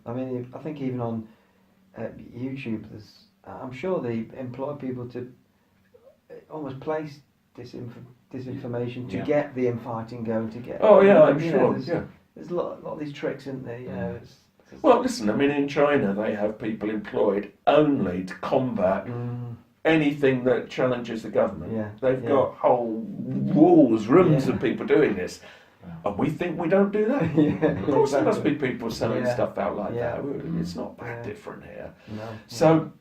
I mean, I think even on YouTube, I'm sure they employ people to almost place disinformation to get the infighting going, to get... Oh yeah, I'm sure. There's a lot of these tricks, isn't there? You know, well, listen, I mean, in China they have people employed only to combat anything that challenges the government. They've got whole walls, rooms of people doing this. And we think we don't do that. Of course there must be people selling stuff out like that. It's not that different here. No. So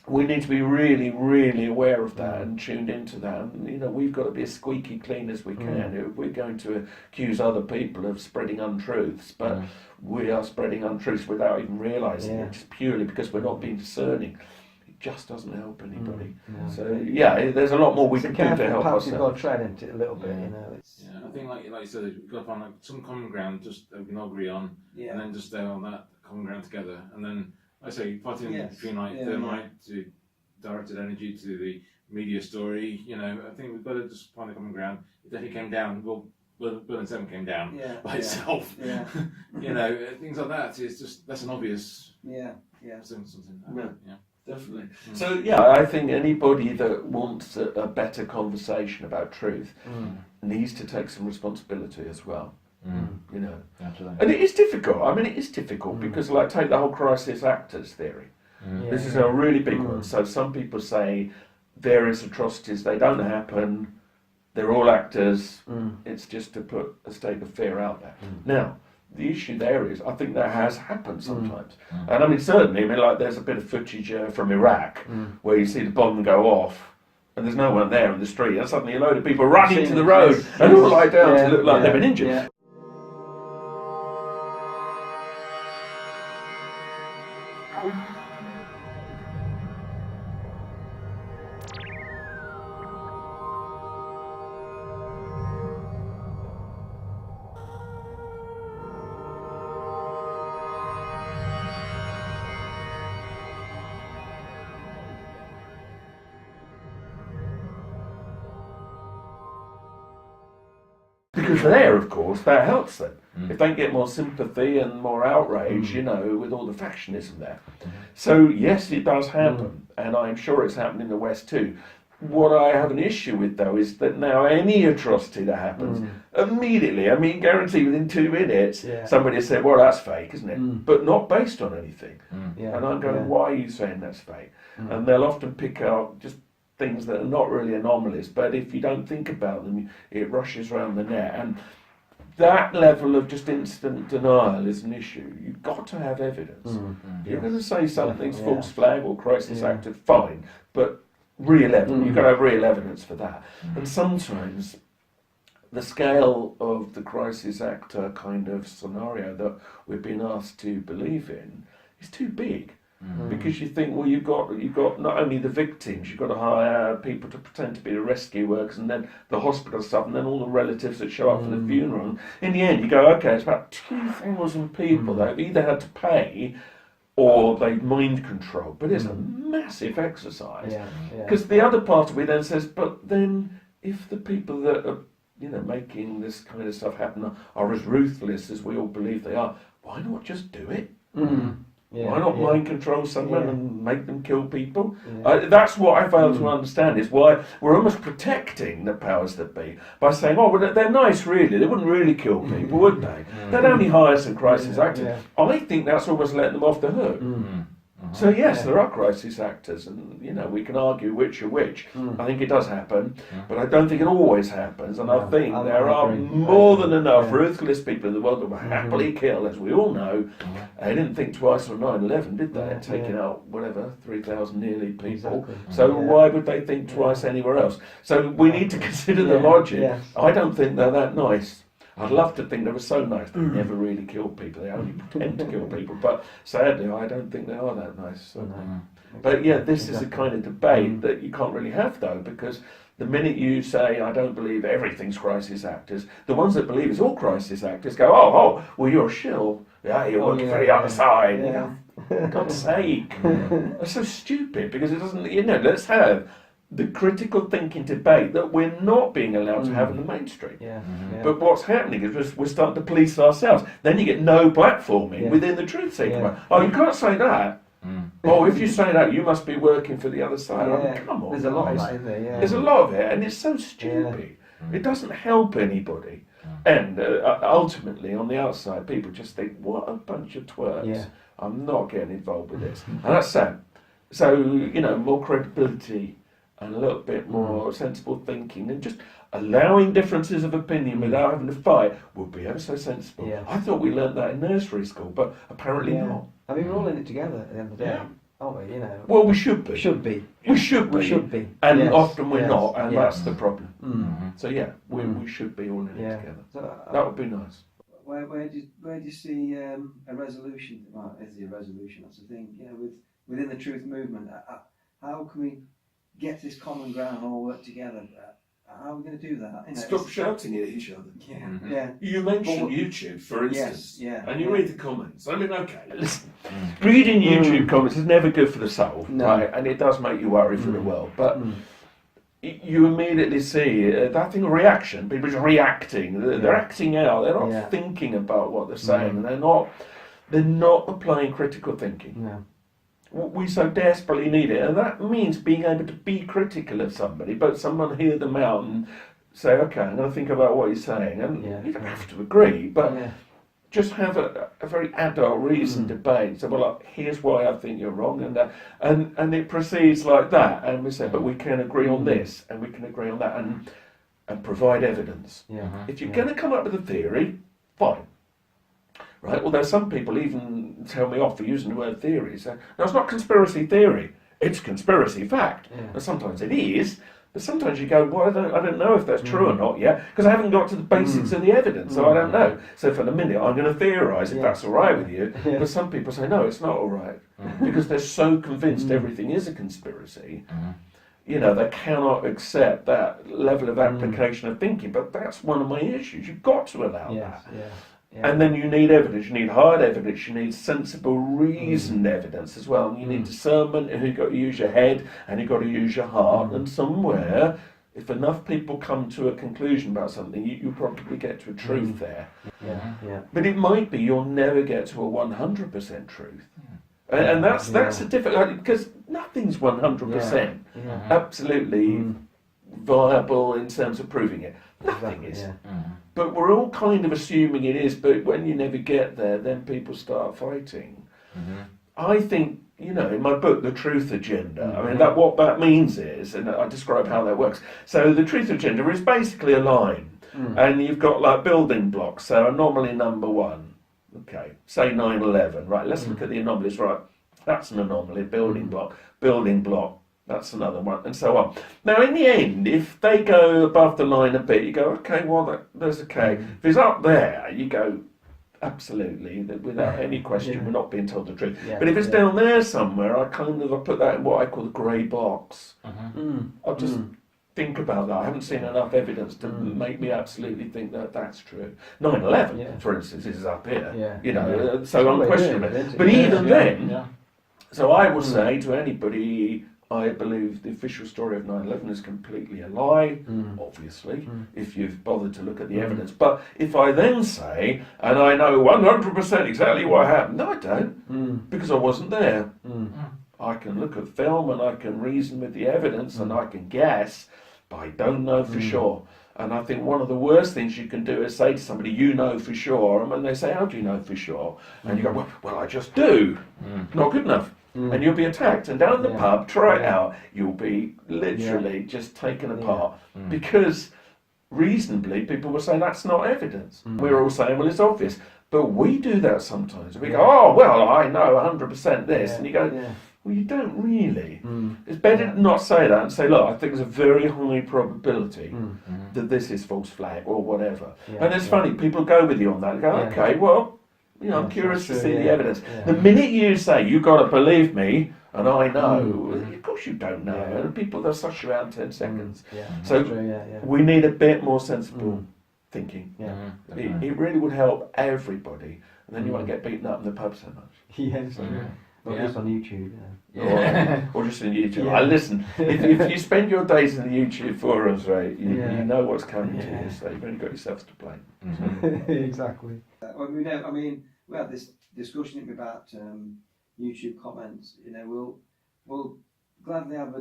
we need to be really, really aware of that and tuned into that. And, you know, we've got to be as squeaky clean as we can. If we're going to accuse other people of spreading untruths, but we are spreading untruths without even realising it, just purely because we're not being discerning. It just doesn't help anybody. So there's a lot more we can do to help ourselves. You've got to tread into it a little bit, you know. I think like you said, we've got to find like some common ground just that we can all agree on, and then just stay on that common ground together. And then I say fighting between like thermite to directed energy to the media story. You know, I think we've got to just find a common ground. If it came down, well, Berlin 7 came down by itself. You know, things like that. It's just that's an obvious. Something. Definitely. So I think anybody that wants a better conversation about truth needs to take some responsibility as well. You know, absolutely. And it is difficult. I mean, it is difficult because, like, take the whole crisis actors theory. This is a really big one. So some people say various atrocities, they don't happen. They're all actors. It's just to put a state of fear out there. Now, the issue there is, I think that has happened sometimes. And I mean, certainly, like there's a bit of footage from Iraq where you see the bomb go off and there's no one there in the street, and suddenly a load of people run into the road and all lie down to look like they've been injured. Because there, of course, that helps them. If they get more sympathy and more outrage, you know, with all the factionism there. So, yes, it does happen, and I'm sure it's happened in the West too. What I have an issue with, though, is that now any atrocity that happens, immediately, I mean, guaranteed within 2 minutes, somebody said, well, that's fake, isn't it? But not based on anything. And I'm going, why are you saying that's fake? And they'll often pick out just things that are not really anomalies, but if you don't think about them, it rushes around the net. And that level of just instant denial is an issue. You've got to have evidence. You're going to say something's false flag or crisis actor, fine, but real evidence. You've got to have real evidence for that. And sometimes the scale of the crisis actor kind of scenario that we've been asked to believe in is too big. Because you think, well, you've got not only the victims, you've got to hire people to pretend to be the rescue workers, and then the hospital stuff, and then all the relatives that show up for the funeral. In the end, you go, okay, it's about 2,000 people that have either had to pay or they've mind controlled. But it's a massive exercise. Because the other part of it then says, but then if the people that are, you know, making this kind of stuff happen are as ruthless as we all believe they are, why not just do it? Why not mind control someone and make them kill people? That's what I fail to understand, is why we're almost protecting the powers that be by saying, oh, well, they're nice, really. They wouldn't really kill people, would they? They'd only hire some crisis actors. I think that's almost letting them off the hook. So yes, there are crisis actors, and you know, we can argue which are which. I think it does happen, but I don't think it always happens. And I think there are more than enough ruthless people in the world that will happily kill, as we all know. They didn't think twice on 9/11, did they? Taking out whatever 3,000 nearly people. So why would they think twice anywhere else? So we need to consider the logic. I don't think they're that nice. I'd love to think they were so nice. They never really killed people. They only pretend to kill people. But sadly, I don't think they are that nice. So. But yeah, this is a kind of debate that you can't really have, though, because the minute you say, I don't believe everything's crisis actors, the ones that believe it's all crisis actors go, well, you're a shill. Yeah, you're working for the other side. For God's sake. That's so stupid, because it doesn't, you know, let's have the critical thinking debate that we're not being allowed to have in the mainstream. Yeah. But what's happening is we're starting to police ourselves. Then you get no platforming within the truth-seeking. Oh, you can't say that. Oh, if you say that, you must be working for the other side. I mean, come on, there's a lot of guys. that, isn't there? Yeah. There's a lot of it, and it's so stupid. It doesn't help anybody. And ultimately, on the outside, people just think, what a bunch of twerps. Yeah. I'm not getting involved with this. And that's sad. So, more credibility and a little bit more sensible thinking and just allowing differences of opinion without having to fight would be ever so sensible. Yeah. I thought we learnt that in nursery school, but apparently not. I mean, we're all in it together at the end of the day, aren't we? Well, we should be. Should be. We should be. We should be. And often we're not, and that's the problem. So we should be all in it together. So, that would be nice. Where do you see a resolution? Well, is there a resolution? That's the thing. Within the truth movement, how can we get this common ground and all work together? How are we going to do that? Stop shouting at each other. Yeah. You mentioned YouTube, for instance, yes, and you read the comments. I mean, okay, listen. Reading YouTube comments is never good for the soul, right? And it does make you worry for the world, but you immediately see that thing of reaction. People just reacting. They're acting out. They're not thinking about what they're saying. They're not applying critical thinking. No. We so desperately need it, and that means being able to be critical of somebody, but someone hear them out and say, okay, I'm going to think about what he's saying, and you don't have to agree, but just have a very adult, reasoned debate. So, well, here's why I think you're wrong, and it proceeds like that, and we say, but we can agree on this, and we can agree on that, and provide evidence. If you're going to come up with a theory, fine. Right, although some people even tell me off for using the word theory. So, no, it's not conspiracy theory, it's conspiracy fact. And sometimes it is, but sometimes you go, well, I don't know if that's true or not yet, because I haven't got to the basics of the evidence, so I don't know. So for the minute, I'm going to theorise if that's all right with you. But some people say, no, it's not all right, because they're so convinced everything is a conspiracy. They cannot accept that level of application of thinking, but that's one of my issues. You've got to allow that. And then you need evidence, you need hard evidence, you need sensible, reasoned evidence as well. And you need discernment, and you've got to use your head, and you've got to use your heart. And somewhere, if enough people come to a conclusion about something, you probably get to a truth there. But it might be you'll never get to a 100% truth. And that's a difficult, because nothing's 100% absolutely viable in terms of proving it. Nothing is. But we're all kind of assuming it is, but when you never get there, then people start fighting. I think, in my book, The Truth Agenda, I mean, what that means is, and I describe how that works. So the Truth Agenda is basically a line, and you've got like building blocks, so anomaly number 1, okay, say 9/11, right, let's look at the anomalies, right, that's an anomaly, building block, that's another one, and so on. Now, in the end, if they go above the line a bit, you go, okay, well, that's okay. If it's up there, you go, absolutely, without any question, we're not being told the truth. But if it's down there somewhere, I put that in what I call the grey box. I'll just think about that. I haven't seen enough evidence to make me absolutely think that that's true. 9/11, for instance, is up here, so unquestionably. But even then, so I will say to anybody, I believe the official story of 9/11 is completely a lie, obviously, if you've bothered to look at the evidence. But if I then say, and I know 100% exactly what happened, no, I don't, because I wasn't there. I can look at film and I can reason with the evidence and I can guess, but I don't know for sure. And I think one of the worst things you can do is say to somebody, you know for sure, and when they say, how do you know for sure? And you go, well, I just do. Not good enough. And you'll be attacked. And down the pub, try it out, you'll be literally just taken apart. Because reasonably, people will say that's not evidence. We're all saying, well, it's obvious. But we do that sometimes. We go, oh, well, I know 100% this. And you go, well, you don't really. It's better to not say that and say, look, I think there's a very high probability that this is false flag or whatever. And it's funny, people go with you on that and go, okay, well, I'm curious to see the evidence. The minute you say, you've got to believe me, and I know, of course you don't know. And people, they'll suss you out in 10 seconds. So we need a bit more sensible thinking. It really would help everybody. And then you won't get beaten up in the pub so much. Not Yeah. just on YouTube. Yeah. or just in YouTube. Yeah. I listen. If you spend your days in the YouTube forums, right, you Yeah. know what's coming to Yeah. you. So you've only got yourselves to blame. Exactly. Well, we know. I mean, we had this discussion about YouTube comments. You know, we'll gladly have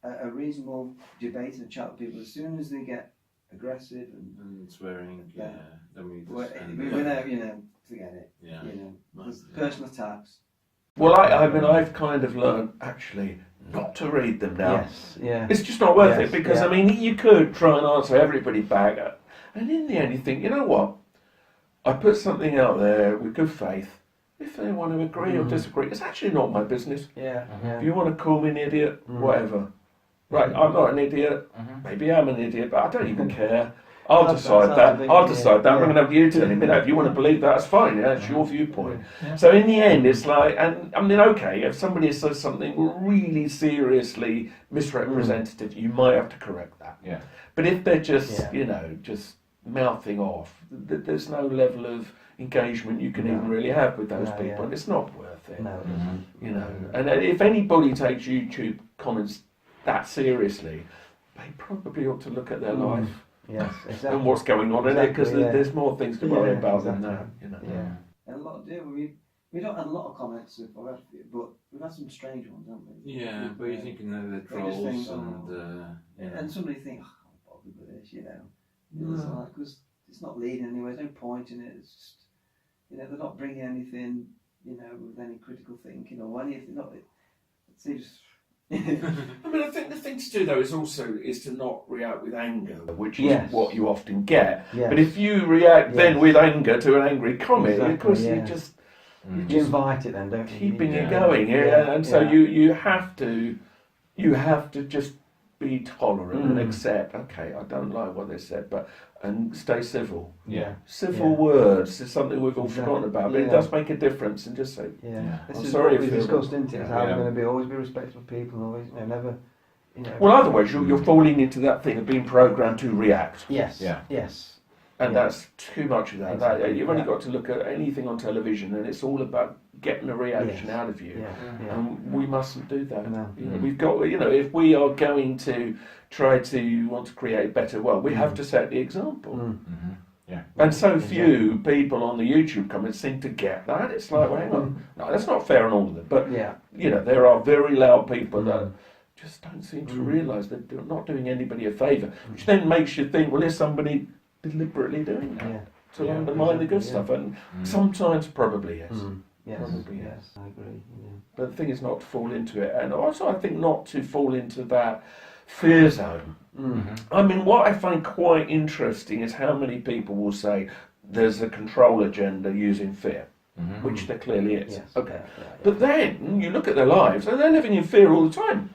a reasonable debate and a chat with people. As soon as they get aggressive And swearing, Yeah. then we we just end know, you know, forget it. yeah. You know, there's Yeah. personal attacks. Well, I mean, I've kind of learned actually not to read them now. Yes. Yeah. It's just not worth Yes, it because yeah. I mean, you could try and answer everybody back, and in the end, you think, you know what? I put something out there with good faith. If they want to agree or disagree, it's actually not my business. Yeah. If you want to call me an idiot, Mm. whatever. Right, I'm not an idiot. Maybe I'm an idiot, but I don't even care. I'll That's decide how that. I think, I'll yeah. decide that. I'm Yeah. going to have you telling me that. If you want to believe that, that's fine. Yeah, it's your viewpoint. So in the end, it's like, and I mean, okay, if somebody says something really seriously misrepresentative, you might have to correct that. Yeah. But if they're just, Yeah. you know, just mouthing off, there's no level of engagement you can No. even really have with those No, people, yeah. and it's not worth it. No. it isn't. You know, and if anybody takes YouTube comments that seriously, they probably ought to look at their Mm. life Yes. Exactly. and what's going on in it, because Exactly, yeah. there's more things to worry Yeah, about than exactly. that. You know. Yeah. And a lot. Yeah, we don't have a lot of comments so far, but we've had some strange ones, haven't we? Yeah, but you're thinking that they're They just trolls think, and And somebody think, oh, I can't bother with this, you know. It's like, because it's not leading anywhere, there's no point in it. It's just, you know, they're not bringing anything, you know, with any critical thinking or anything. Not, it seems. I mean, I think the thing to do though is to not react with anger, which is Yes. what you often get. Yes. But if you react then Yes. with anger to an angry comment, Exactly, of course yeah. you're just You invite it then, don't you? keeping Yeah. it going, Yeah. and so Yeah. you have to just be tolerant and Mm. accept. Okay, I don't like what they said, and stay civil. Yeah. Civil Yeah. words is something we've all Exactly. forgotten about, but it Yeah. does make a difference. And just say, Yeah. Yeah. This I'm is sorry what we if you're- discussed, isn't it? It's how Yeah. we're going to be always be respectful of people, and always, you know, never, you know. well, otherwise you're falling into that thing of being programmed to react. Yes. Yeah. Yes. And Yeah. that's too much of that. Exactly, You've only yeah. got to look at anything on television, and it's all about getting a reaction Yes. out of you. Yeah. Yeah. And we mustn't do that. No. You know, we've got, you know, if we are going to try to want to create a better world, we have to set the example. Mm. Yeah. And so few people on the YouTube comments seem to get that. It's like, well, hang on, no, that's not fair on all of them. But Yeah. you know, there are very loud people that Mm. just don't seem to Mm. realise that they're not doing anybody a favour, which then makes you think, well, is somebody deliberately doing that Yeah. to Yeah, undermine the good exactly, stuff? And sometimes probably yes. Mm. Yes. Probably, Yes. I agree. Yeah. But the thing is not to fall into it, and also I think not to fall into that fear zone. Mm. I mean, what I find quite interesting is how many people will say there's a control agenda using fear, which there clearly is. Yes. Okay. Yeah, yeah, But then you look at their lives and they're living in fear all the time.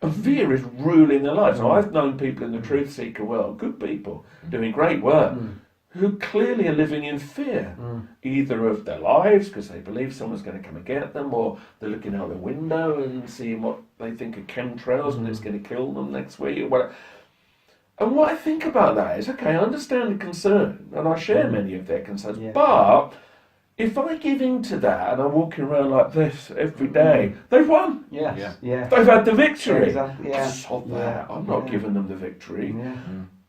And fear is ruling their lives. Now, I've known people in the truth seeker world, good people, doing great work, Mm. who clearly are living in fear, Mm. either of their lives because they believe someone's going to come and get them, or they're looking out the window and seeing what they think are chemtrails and it's going to kill them next week or whatever. And what I think about that is, okay, I understand the concern and I share many of their concerns, Yeah. but if I give in to that and I'm walking around like this every day, they've won. Yes. Yeah. Yeah. They've had the victory. Exactly. Yeah. Sod Yeah. that. I'm not Yeah. giving them the victory. Yeah.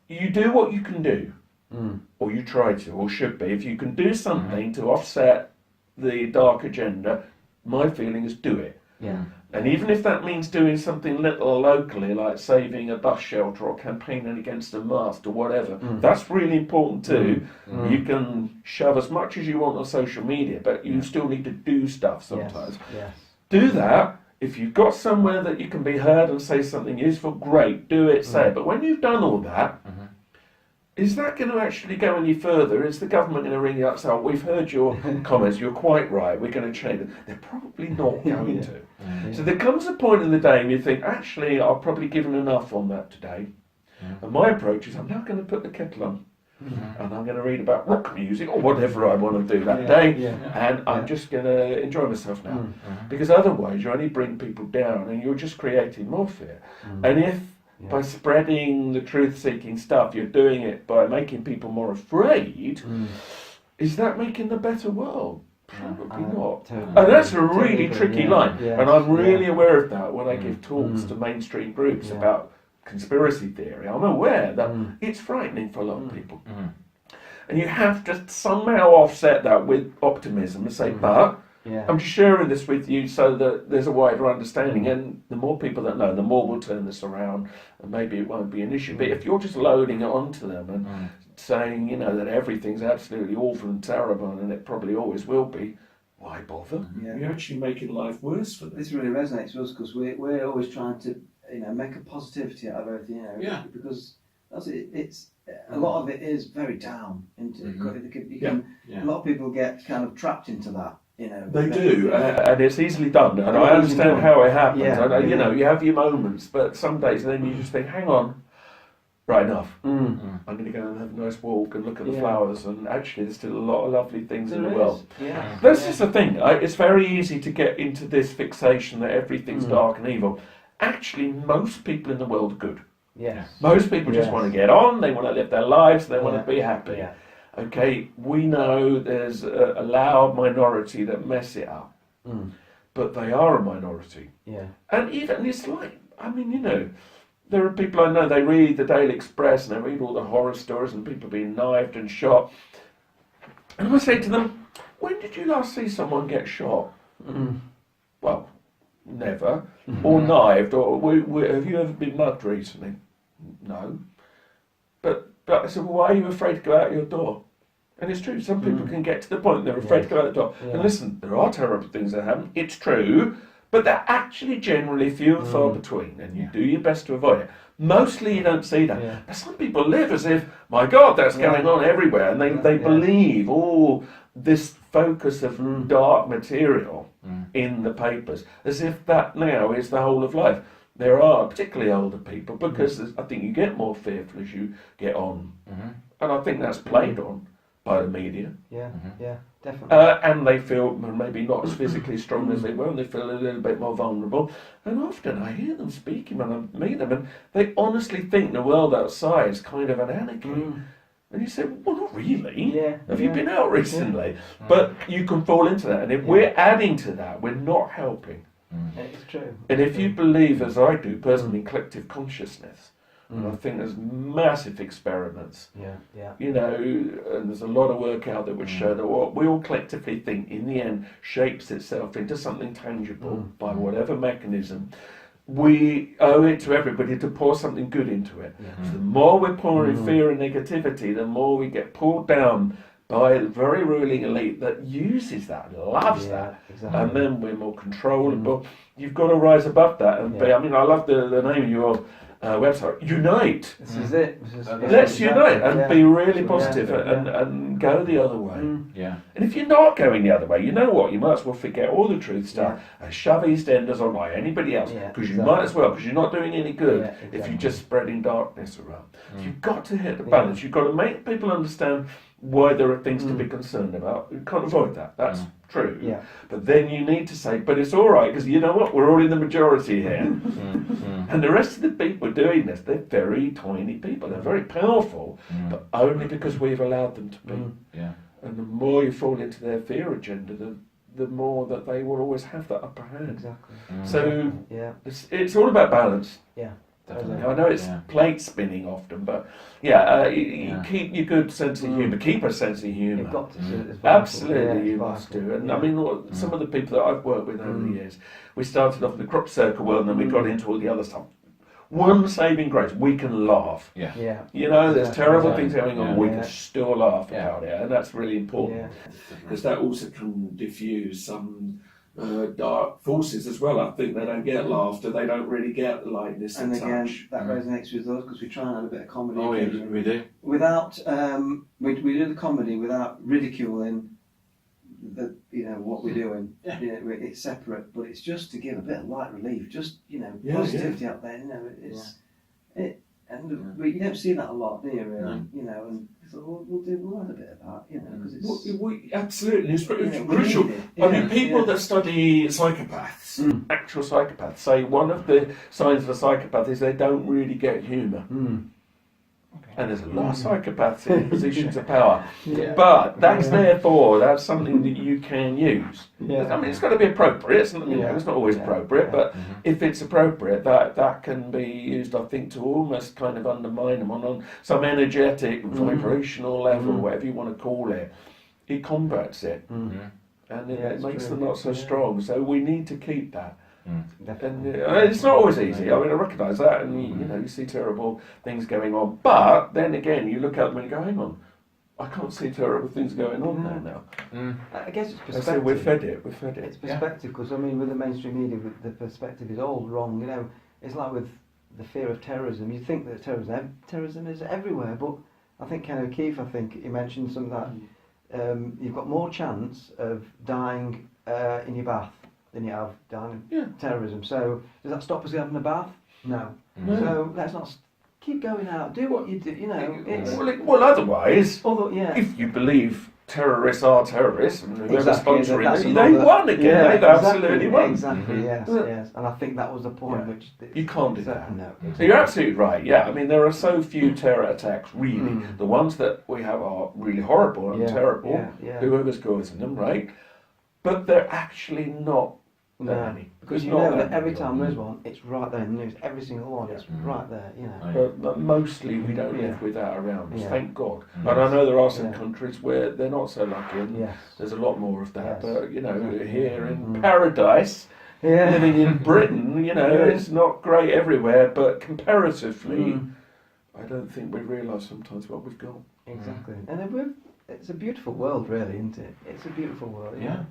You do what you can do, Mm. or you try to, or should be. If you can do something to offset the dark agenda, my feeling is do it. Yeah. And even if that means doing something little locally, like saving a bus shelter or campaigning against a mast or whatever, that's really important too. You can shove as much as you want on social media, but you still need to do stuff sometimes. Yes. Do that. If you've got somewhere that you can be heard and say something useful, great, do it, say it. But when you've done all that, is that going to actually go any further? Is the government going to ring you up and say, oh, we've heard your comments, you're quite right, we're going to change it? They're probably not going to. So there comes a point in the day when you think, actually, I've probably given enough on that today. And my approach is, I'm now going to put the kettle on. And I'm going to read about rock music or whatever I want to do that day. Yeah. And I'm just going to enjoy myself now. Because otherwise, you only bring people down and you're just creating more fear. And if by spreading the truth-seeking stuff, you're doing it by making people more afraid, is that making a better world? Probably not. Totally And that's a agree. really Totally tricky agree, line. yeah. And I'm Yeah. really aware of that when I give talks Mm. to mainstream groups Yeah. about conspiracy theory. I'm aware that Mm. it's frightening for a lot of people. Mm. And you have to somehow offset that with optimism and say, but Yeah. I'm just sharing this with you so that there's a wider understanding. And the more people that know, the more we'll turn this around, and maybe it won't be an issue. But if you're just loading it onto them and saying, you know, that everything's absolutely awful and terrible, and it probably always will be, why bother? Yeah. You're actually making life worse for them. This really resonates with us because we're always trying to, make a positivity out of everything, Yeah. because that's it. It's a lot of it is very down. Into Yeah. a lot of people get kind of trapped into that. They do, and it's easily done. And I Easy understand done. how it happens. Yeah. And, you know, you have your moments, but some days then you just think, hang on, right enough. Mm. I'm going to go and have a nice walk and look at the Yeah. flowers, and actually there's still a lot of lovely things in the There world. is. Yeah. That's Yeah. just the thing. It's very easy to get into this fixation that everything's Mm. dark and evil. Actually, most people in the world are good. Yes. Most people just Yes. want to get on, they want to live their lives, they want Yeah. to be happy. Yeah. Okay, we know there's a loud minority that mess it up, Mm. but they are a minority. Yeah. And even it's like, I mean, you know, there are people I know, they read the Daily Express and they read all the horror stories and people being knifed and shot. And I say to them, when did you last see someone get shot? Mm. Well, never. Or knifed, or have you ever been mugged recently? No. But I said, well, why are you afraid to go out your door? And it's true, some people can get to the point they're afraid to go out the door. Yeah. And listen, there are terrible things that happen, it's true, but they're actually generally few and far between, and you do your best to avoid it. Mostly you don't see that. Yeah. But some people live as if, my God, that's going on everywhere, and they believe all this focus of dark material in the papers, as if that now is the whole of life. There are particularly older people, because I think you get more fearful as you get on. And I think that's played on by the media. Yeah. Yeah. Definitely. And they feel maybe not as physically strong as they were, and they feel a little bit more vulnerable. And often I hear them speaking when I meet them, and they honestly think the world outside is kind of an anarchy. And you say, well, not really. Yeah. Have you been out recently? But you can fall into that. And if we're adding to that, we're not helping. It's true. And if you believe, as I do personally, in collective consciousness, and I think there's massive experiments, Yeah. Yeah. you know, and there's a lot of work out that would show that what we all collectively think in the end shapes itself into something tangible by whatever mechanism. We owe it to everybody to pour something good into it. So the more we're pouring fear and negativity, the more we get pulled down by the very ruling elite that uses that, loves that, Exactly. and then we're more controllable. You've got to rise above that and be, I mean, I love the name of your website, Unite. This is it. Let's unite and be really Yeah. positive Yeah. and go the other way. Yeah. And if you're not going the other way, you know what? You might as well forget all the truth stuff and shove EastEnders or like anybody else, Yeah, because you exactly. might as well, because you're not doing any good Yeah, if exactly. you're just spreading darkness around. You've got to hit the balance. You've got to make people understand why there are things to be concerned about. You can't avoid that. That's true. Yeah. But then you need to say, but it's all right, because you know what? We're all in the majority here. And the rest of the people doing this, they're very tiny people. They're very powerful, but only because we've allowed them to be. Yeah. And the more you fall into their fear agenda, the more that they will always have that upper hand. Exactly. So Yeah. it's all about balance. Yeah. Definitely. I know it's Yeah. plate spinning often, but you keep your good sense of humour. Keep a sense of humour. You've got to. It's vital. Absolutely, Yeah, you it's must vital. do. And Yeah. I mean, some of the people that I've worked with over the years, we started off in the crop circle world, and then we got into all the other stuff. One saving grace: we can laugh. Yeah. Yeah. You know, there's Exactly. terrible Exactly. things going on, Yeah. we Yeah. can still laugh Yeah. about it, and that's really important. Yeah. Because that also can diffuse some dark forces as well. I think they don't get laughter, they don't really get lightness And and again, touch. that resonates with us because we try and add a bit of comedy. Oh, yeah, occasionally. we do. Without we do the comedy without ridiculing the what we're doing. Yeah. It's separate, but it's just to give a bit of light relief, just Yeah, positivity out there. It's and you don't see that a lot, do you? Really? No. And so we'll add a bit of that, because it's Absolutely, it's we crucial. need it. I mean, Yeah, people yeah. that study psychopaths, actual psychopaths, say one of the signs of a psychopath is they don't really get humour. And there's a lot of psychopaths in positions of power. Yeah. But that's that's something that you can use. Yeah. I mean, it's got to be appropriate. It's not, it's not always appropriate, but if it's appropriate, that can be used, I think, to almost kind of undermine them on some energetic, vibrational level, whatever you want to call it. It combats it, and it makes them not so strong. So we need to keep that. And it's not always easy. I mean, I recognise that, and you see terrible things going on. But then again, you look at them and go, "Hang on, I can't see terrible things going on there now." I guess it's I perspective. say we're fed it. It's perspective, because I mean, with the mainstream media, the perspective is all wrong. You know, it's like with the fear of terrorism. You think that terrorism is everywhere, but I think Ken O'Keefe, he mentioned something that you've got more chance of dying in your bath than you have dying in terrorism. So does that stop us having a bath? No. So let's not keep going out. Do what you do. You know. It's, well, otherwise, although, if you believe terrorists are terrorists and whoever's sponsoring that's them, they won again. They've absolutely won. Exactly. Yes. And I think that was the point. Which you can't do that. No. So you're absolutely right. Yeah. I mean, there are so few terror attacks. Really, the ones that we have are really horrible and terrible. Whoever's causing them, right? But they're actually not. No, because you know that every time there's one, it's right there in the news. Every single one, it's right there. You know. But mostly we don't live with that around us. Thank God. And I know there are some countries where they're not so lucky, and there's a lot more of that. But here in paradise, living in Britain, it's not great everywhere. But comparatively, I don't think we realise sometimes what we've got. Exactly, and then it's a beautiful world, really, isn't it? It's a beautiful world. Yeah.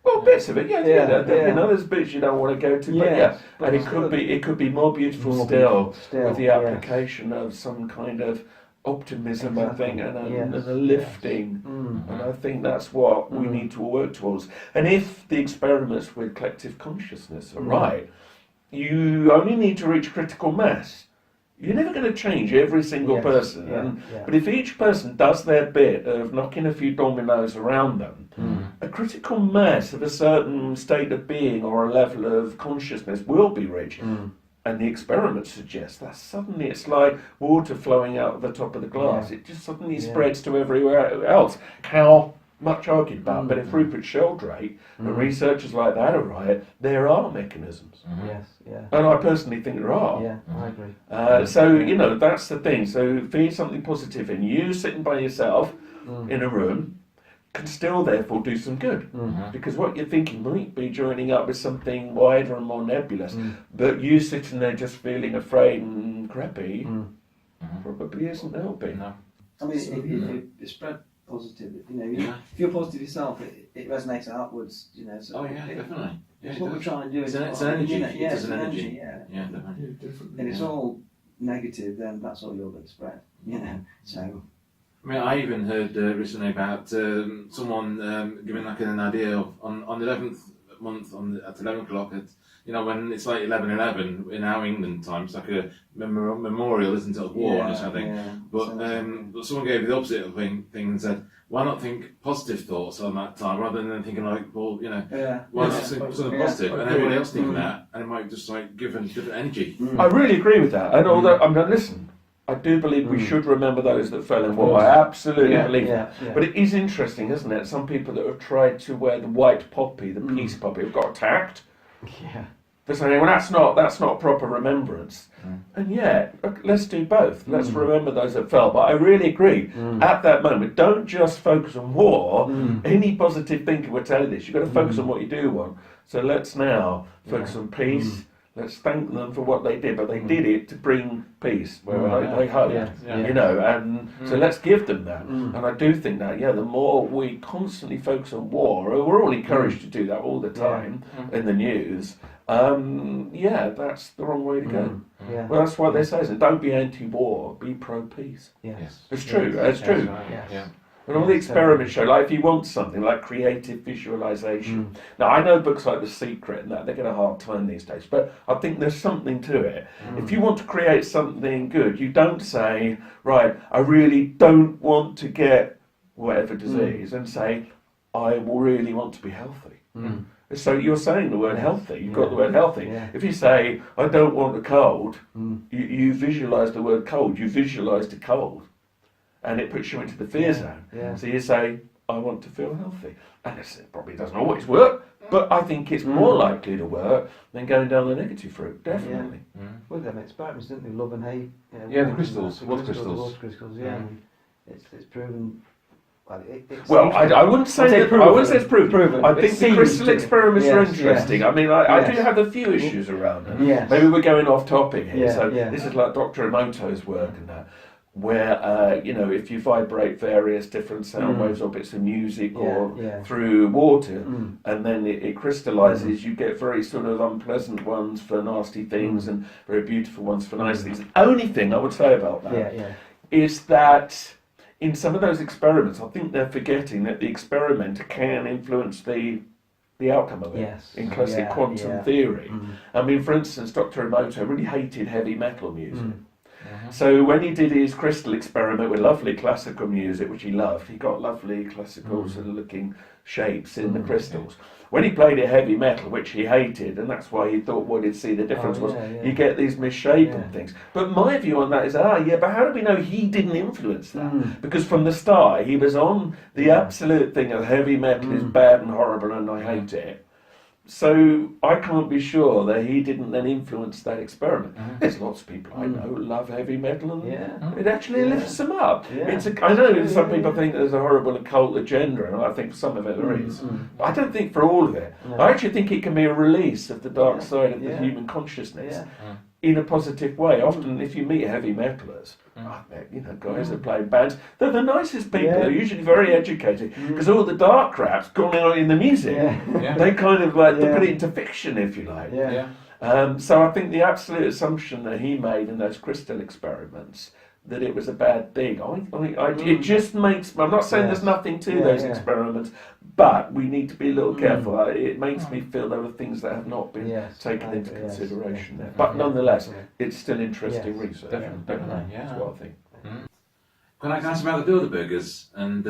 Well, bits of it, there's bits you don't want to go to, but it could be more beautiful still with the application of some kind of optimism, I think, and a lifting, and I think that's what we need to work towards. And if the experiments with collective consciousness are right, you only need to reach critical mass. You're never going to change every single person, but if each person does their bit of knocking a few dominoes around them, a critical mass of a certain state of being or a level of consciousness will be reached. And the experiments suggest that suddenly it's like water flowing out of the top of the glass. It just suddenly spreads to everywhere else. How much argued about, but if Rupert Sheldrake and researchers like that are right, there are mechanisms. And I personally think there are. Yeah, I agree. So, that's the thing. So feed something positive in. You sitting by yourself in a room can still therefore do some good. Because what you're thinking might be joining up with something wider and more nebulous. But you sitting there just feeling afraid and crappy probably isn't helping. No. I mean, if you spread positivity, if you're positive yourself, it resonates outwards, So definitely. It's what we're trying to do. It's an energy. It's an energy. Definitely. And it's all negative, then that's all you're going to spread, So. I mean, I even heard recently about someone giving like an idea of on the 11th month at 11 o'clock when it's like 11:11 in our England time, it's like a memorial, isn't it, of war or something. But someone gave the opposite thing and said, why not think positive thoughts on that time rather than thinking like, why not think something positive? And everybody else thinking that, and it might just like give a different energy. I really agree with that. And although listen, I do believe we should remember those that fell in war. I absolutely believe that. But it is interesting, isn't it? Some people that have tried to wear the white poppy, the peace poppy, have got attacked. They're saying, well, that's not proper remembrance. And let's do both. Let's remember those that fell. But I really agree. At that moment, don't just focus on war. Any positive thinker would tell you this. You've got to focus on what you do want. So let's now focus on peace. Let's thank them for what they did, but they did it to bring peace, where they hoped, and so let's give them that. And I do think that, the more we constantly focus on war, we're all encouraged to do that all the time in the news, that's the wrong way to go. Well, that's why they say, don't be anti-war, be pro-peace. It's true, it's true. And all the experiments show, like if you want something like creative visualization. Now I know books like The Secret and that, they get a hard time these days, but I think there's something to it. If you want to create something good, you don't say, right, I really don't want to get whatever disease, and say, I will really want to be healthy. So you're saying the word healthy. You've got Yeah. the word healthy. Yeah. If you say, I don't want a cold, Mm. you visualise the word cold. You visualise the cold. And it puts you into the fear zone. Yeah. So you say, I want to feel healthy. And it probably doesn't always work, but I think it's more likely to work than going down the negative route, definitely. Well, them experiments, didn't they? Love and hate. Yeah, the crystals, Water crystals. crystals, yeah. And it's proven. Well, Well, I wouldn't say that. I wouldn't say it's proven. I It think the seems crystal to. experiments are Yes, interesting. yes. I mean, I do Yes. have a few issues around them. Yes. Maybe we're going off topic here. Yeah, So yeah. this is like Dr. Emoto's work and that, where if you vibrate various different sound waves or bits of music or yeah. through water, and then it crystallizes, you get very sort of unpleasant ones for nasty things and very beautiful ones for nice things. The only thing I would say about that is that in some of those experiments, I think they're forgetting that the experimenter can influence the outcome of it. Yes. In classic quantum theory. I mean, for instance, Dr. Emoto really hated heavy metal music. So when he did his crystal experiment with lovely classical music, which he loved, he got lovely classical sort of looking shapes in the crystals. When he played it heavy metal, which he hated, and that's why he thought what he'd see the difference was you get these misshapen things. But my view on that is, but how do we know he didn't influence that? Because from the start, he was on the absolute thing of heavy metal is bad and horrible and I hate it. So I can't be sure that he didn't then influence that experiment. There's lots of people I know who love heavy metal and it actually lifts them up. Yeah. I know some people think there's a horrible occult agenda, and I think for some of it there is. But I don't think for all of it. No. I actually think it can be a release of the dark side of the human consciousness in a positive way. Often if you meet heavy metalers, I met, guys that play bands, they're the nicest people. They're usually very educated because all the dark crap's gone out in the music. They kind of like to put it into fiction, if you like. So I think the absolute assumption that he made in those crystal experiments that it was a bad thing, it just makes, I'm not saying there's nothing to those experiments, but we need to be a little careful. It makes me feel there are things that have not been taken into consideration there. But nonetheless, it's still interesting research. Definitely. That's what I think. Can I ask about the Bilderbergers? And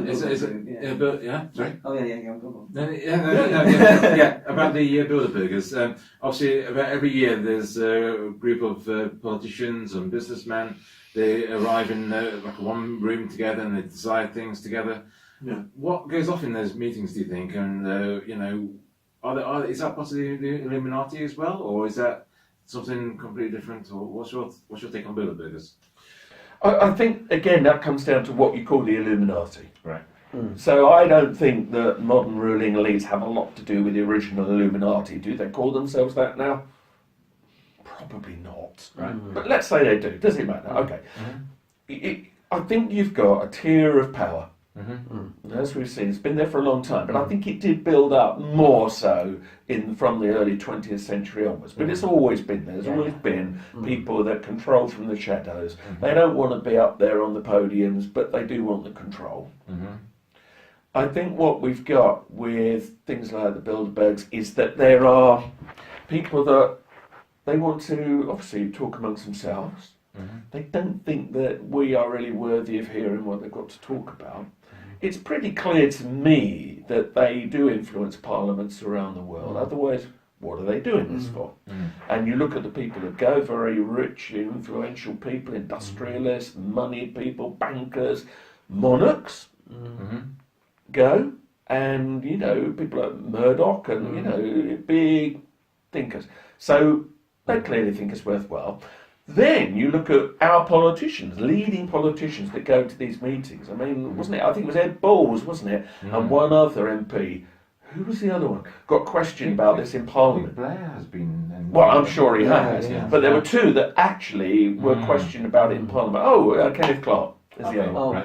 is it sorry? Oh yeah, go on. Yeah, about the Bilderbergers. Obviously, about every year there's a group of politicians and businessmen. They arrive in like one room together and they decide things together. Yeah. What goes off in those meetings, do you think? And is that possibly the Illuminati as well, or is that something completely different? Or what's your take on Bilderbergers? I think again that comes down to what you call the Illuminati. Right. So I don't think that modern ruling elites have a lot to do with the original Illuminati. Do they call themselves that now? Probably not. Right. But let's say they do. Does it matter? Okay. I think you've got a tier of power. As we've seen, it's been there for a long time, but I think it did build up more so from the early 20th century onwards. But it's always been there. There's always been people that control from the shadows. They don't want to be up there on the podiums, but they do want the control. I think what we've got with things like the Bilderbergs is that there are people that they want to obviously talk amongst themselves. They don't think that we are really worthy of hearing what they've got to talk about. It's pretty clear to me that they do influence parliaments around the world. Otherwise, what are they doing this for? And you look at the people that go, very rich, influential people, industrialists, moneyed people, bankers, monarchs go, and people like Murdoch and big thinkers. So they clearly think it's worthwhile. Then you look at our politicians, leading politicians that go to these meetings. I mean, wasn't it? I think it was Ed Balls, wasn't it? And one other MP. Who was the other one? Got questioned about this in Parliament. Blair has been. Well, I'm sure he has. But there were two that actually were questioned about it in Parliament. Kenneth Clark is the other one.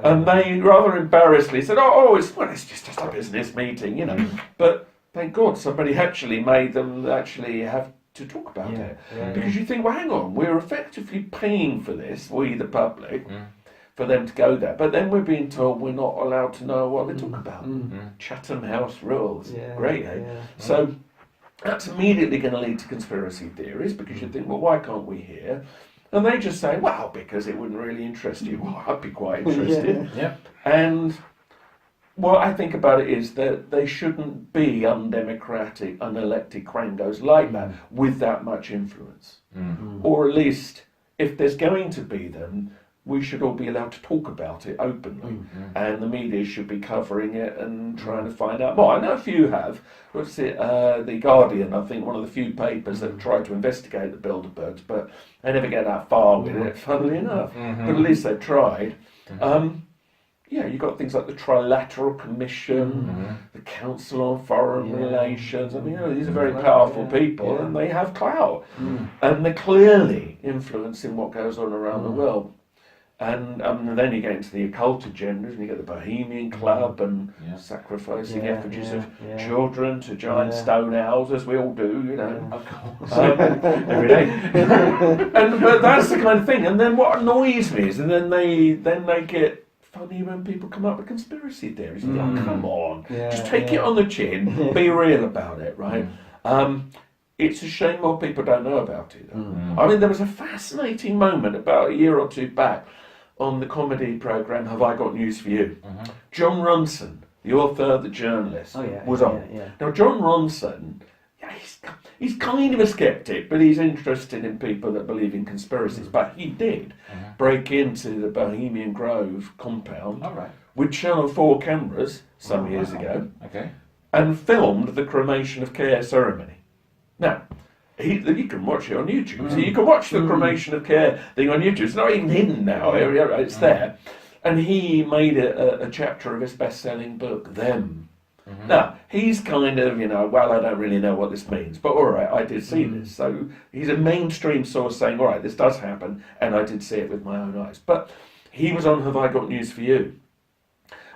And they rather embarrassedly said, it's just a business meeting, But thank God somebody actually made them actually have to talk about it. Because you think, well, hang on, we're effectively paying for this, we the public, for them to go there. But then we're being told we're not allowed to know what they talk about. Chatham House rules. Great, eh? So that's immediately going to lead to conspiracy theories, because you think, well, why can't we hear? And they just say, well, because it wouldn't really interest you. Well, I'd be quite interested. And what I think about it is that they shouldn't be undemocratic, unelected crangos like that with that much influence. Or at least, if there's going to be them, we should all be allowed to talk about it openly. And the media should be covering it and trying to find out more. I know a few have. What's it? The Guardian, I think, one of the few papers that tried to investigate the Bilderbergs, but they never get that far with it, funnily enough. But at least they tried. Yeah, you've got things like the Trilateral Commission, the Council on Foreign Relations. I mean, you know, these are very powerful people and they have clout. And they're clearly influencing what goes on around the world. And then you get into the occult agendas and you get the Bohemian Club and sacrificing effigies of children to giant stone owls, as we all do, you know. Every day. But that's the kind of thing. And then what annoys me is, and then they get funny when people come up with conspiracy theories. Like, come on, just take it on the chin, be real about it, right? It's a shame more people don't know about it. I mean, there was a fascinating moment about a year or two back on the comedy programme Have I Got News For You? John Ronson, the author, the journalist, was on. Now, John Ronson, he's kind of a skeptic, but he's interested in people that believe in conspiracies. But he did break into the Bohemian Grove compound with Channel 4 cameras some years ago and filmed the cremation of care ceremony. Now, you can watch it on YouTube. So you can watch the cremation of care thing on YouTube. It's not even hidden now. It's there. And he made it a chapter of his best-selling book, Them. Now, he's kind of, you know, well, I don't really know what this means, but all right, I did see this. So he's a mainstream source saying, all right, this does happen, and I did see it with my own eyes. But he was on Have I Got News For You?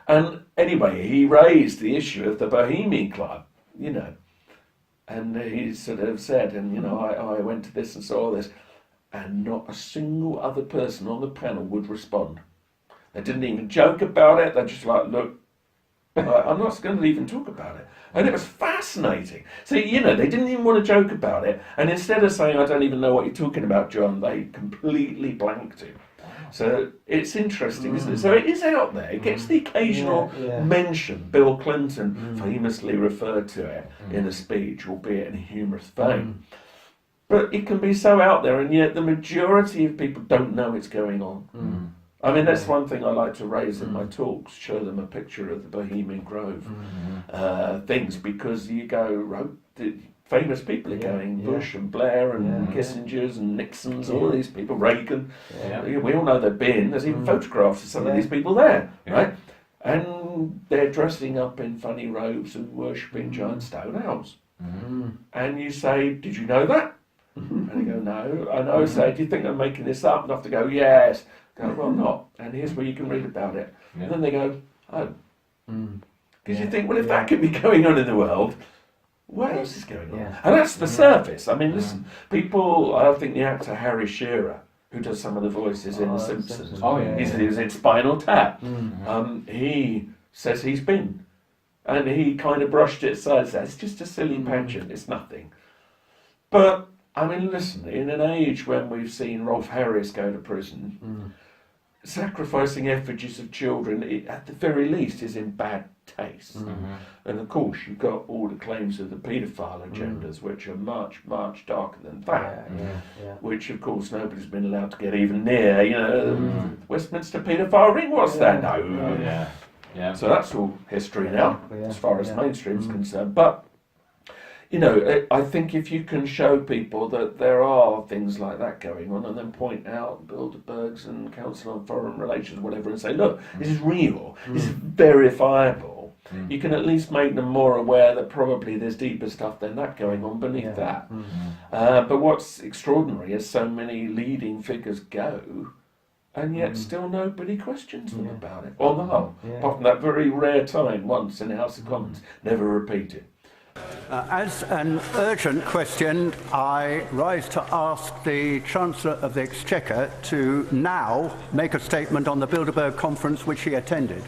And anyway, he raised the issue of the Bohemian Club, you know. And he sort of said, and you know, I went to this and saw this, and not a single other person on the panel would respond. They didn't even joke about it. They're just like, look, I'm not going to even talk about it. And it was fascinating. So, you know, they didn't even want to joke about it. And instead of saying, I don't even know what you're talking about, John, they completely blanked him. So it's interesting, isn't it? So it is out there. It gets the occasional mention. Bill Clinton famously referred to it in a speech, albeit in a humorous vein. But it can be so out there, and yet the majority of people don't know it's going on. I mean, that's one thing I like to raise in my talks, show them a picture of the Bohemian Grove things, because you go, famous people are going, Bush and Blair and Kissinger's and Nixon's, all these people, Reagan. We all know they've been. There's even photographs of some of these people there, right? And they're dressing up in funny robes and worshipping giant stone owls. And you say, did you know that? And they go, no. And I say, do you think I'm making this up? And I have to go, yes. Go, well, not. And here's where you can read about it. And then they go, oh. Because you think, well, if that could be going on in the world, what else is going on? And that's the surface. I mean, listen, people, I think the actor Harry Shearer, who does some of the voices in The Simpsons, he was in Spinal Tap. He says he's been. And he kind of brushed it aside and said, it's just a silly pageant, it's nothing. But, I mean, listen, in an age when we've seen Rolf Harris go to prison, sacrificing effigies of children, at the very least, is in bad taste. And of course, you've got all the claims of the paedophile agendas, which are much, much darker than that. Which, of course, nobody's been allowed to get even near. You know, Westminster paedophile ring, what's that? No. So that's all history now, as far as mainstream's concerned. But, you know, I think if you can show people that there are things like that going on, and then point out Bilderbergs and Council on Foreign Relations, whatever, and say, look, this is real, this is verifiable, you can at least make them more aware that probably there's deeper stuff than that going on beneath that. But what's extraordinary is so many leading figures go, and yet still nobody questions them about it, on the whole. Apart from that very rare time once in the House of Commons, never repeated. As an urgent question, I rise to ask the Chancellor of the Exchequer to now make a statement on the Bilderberg conference which he attended.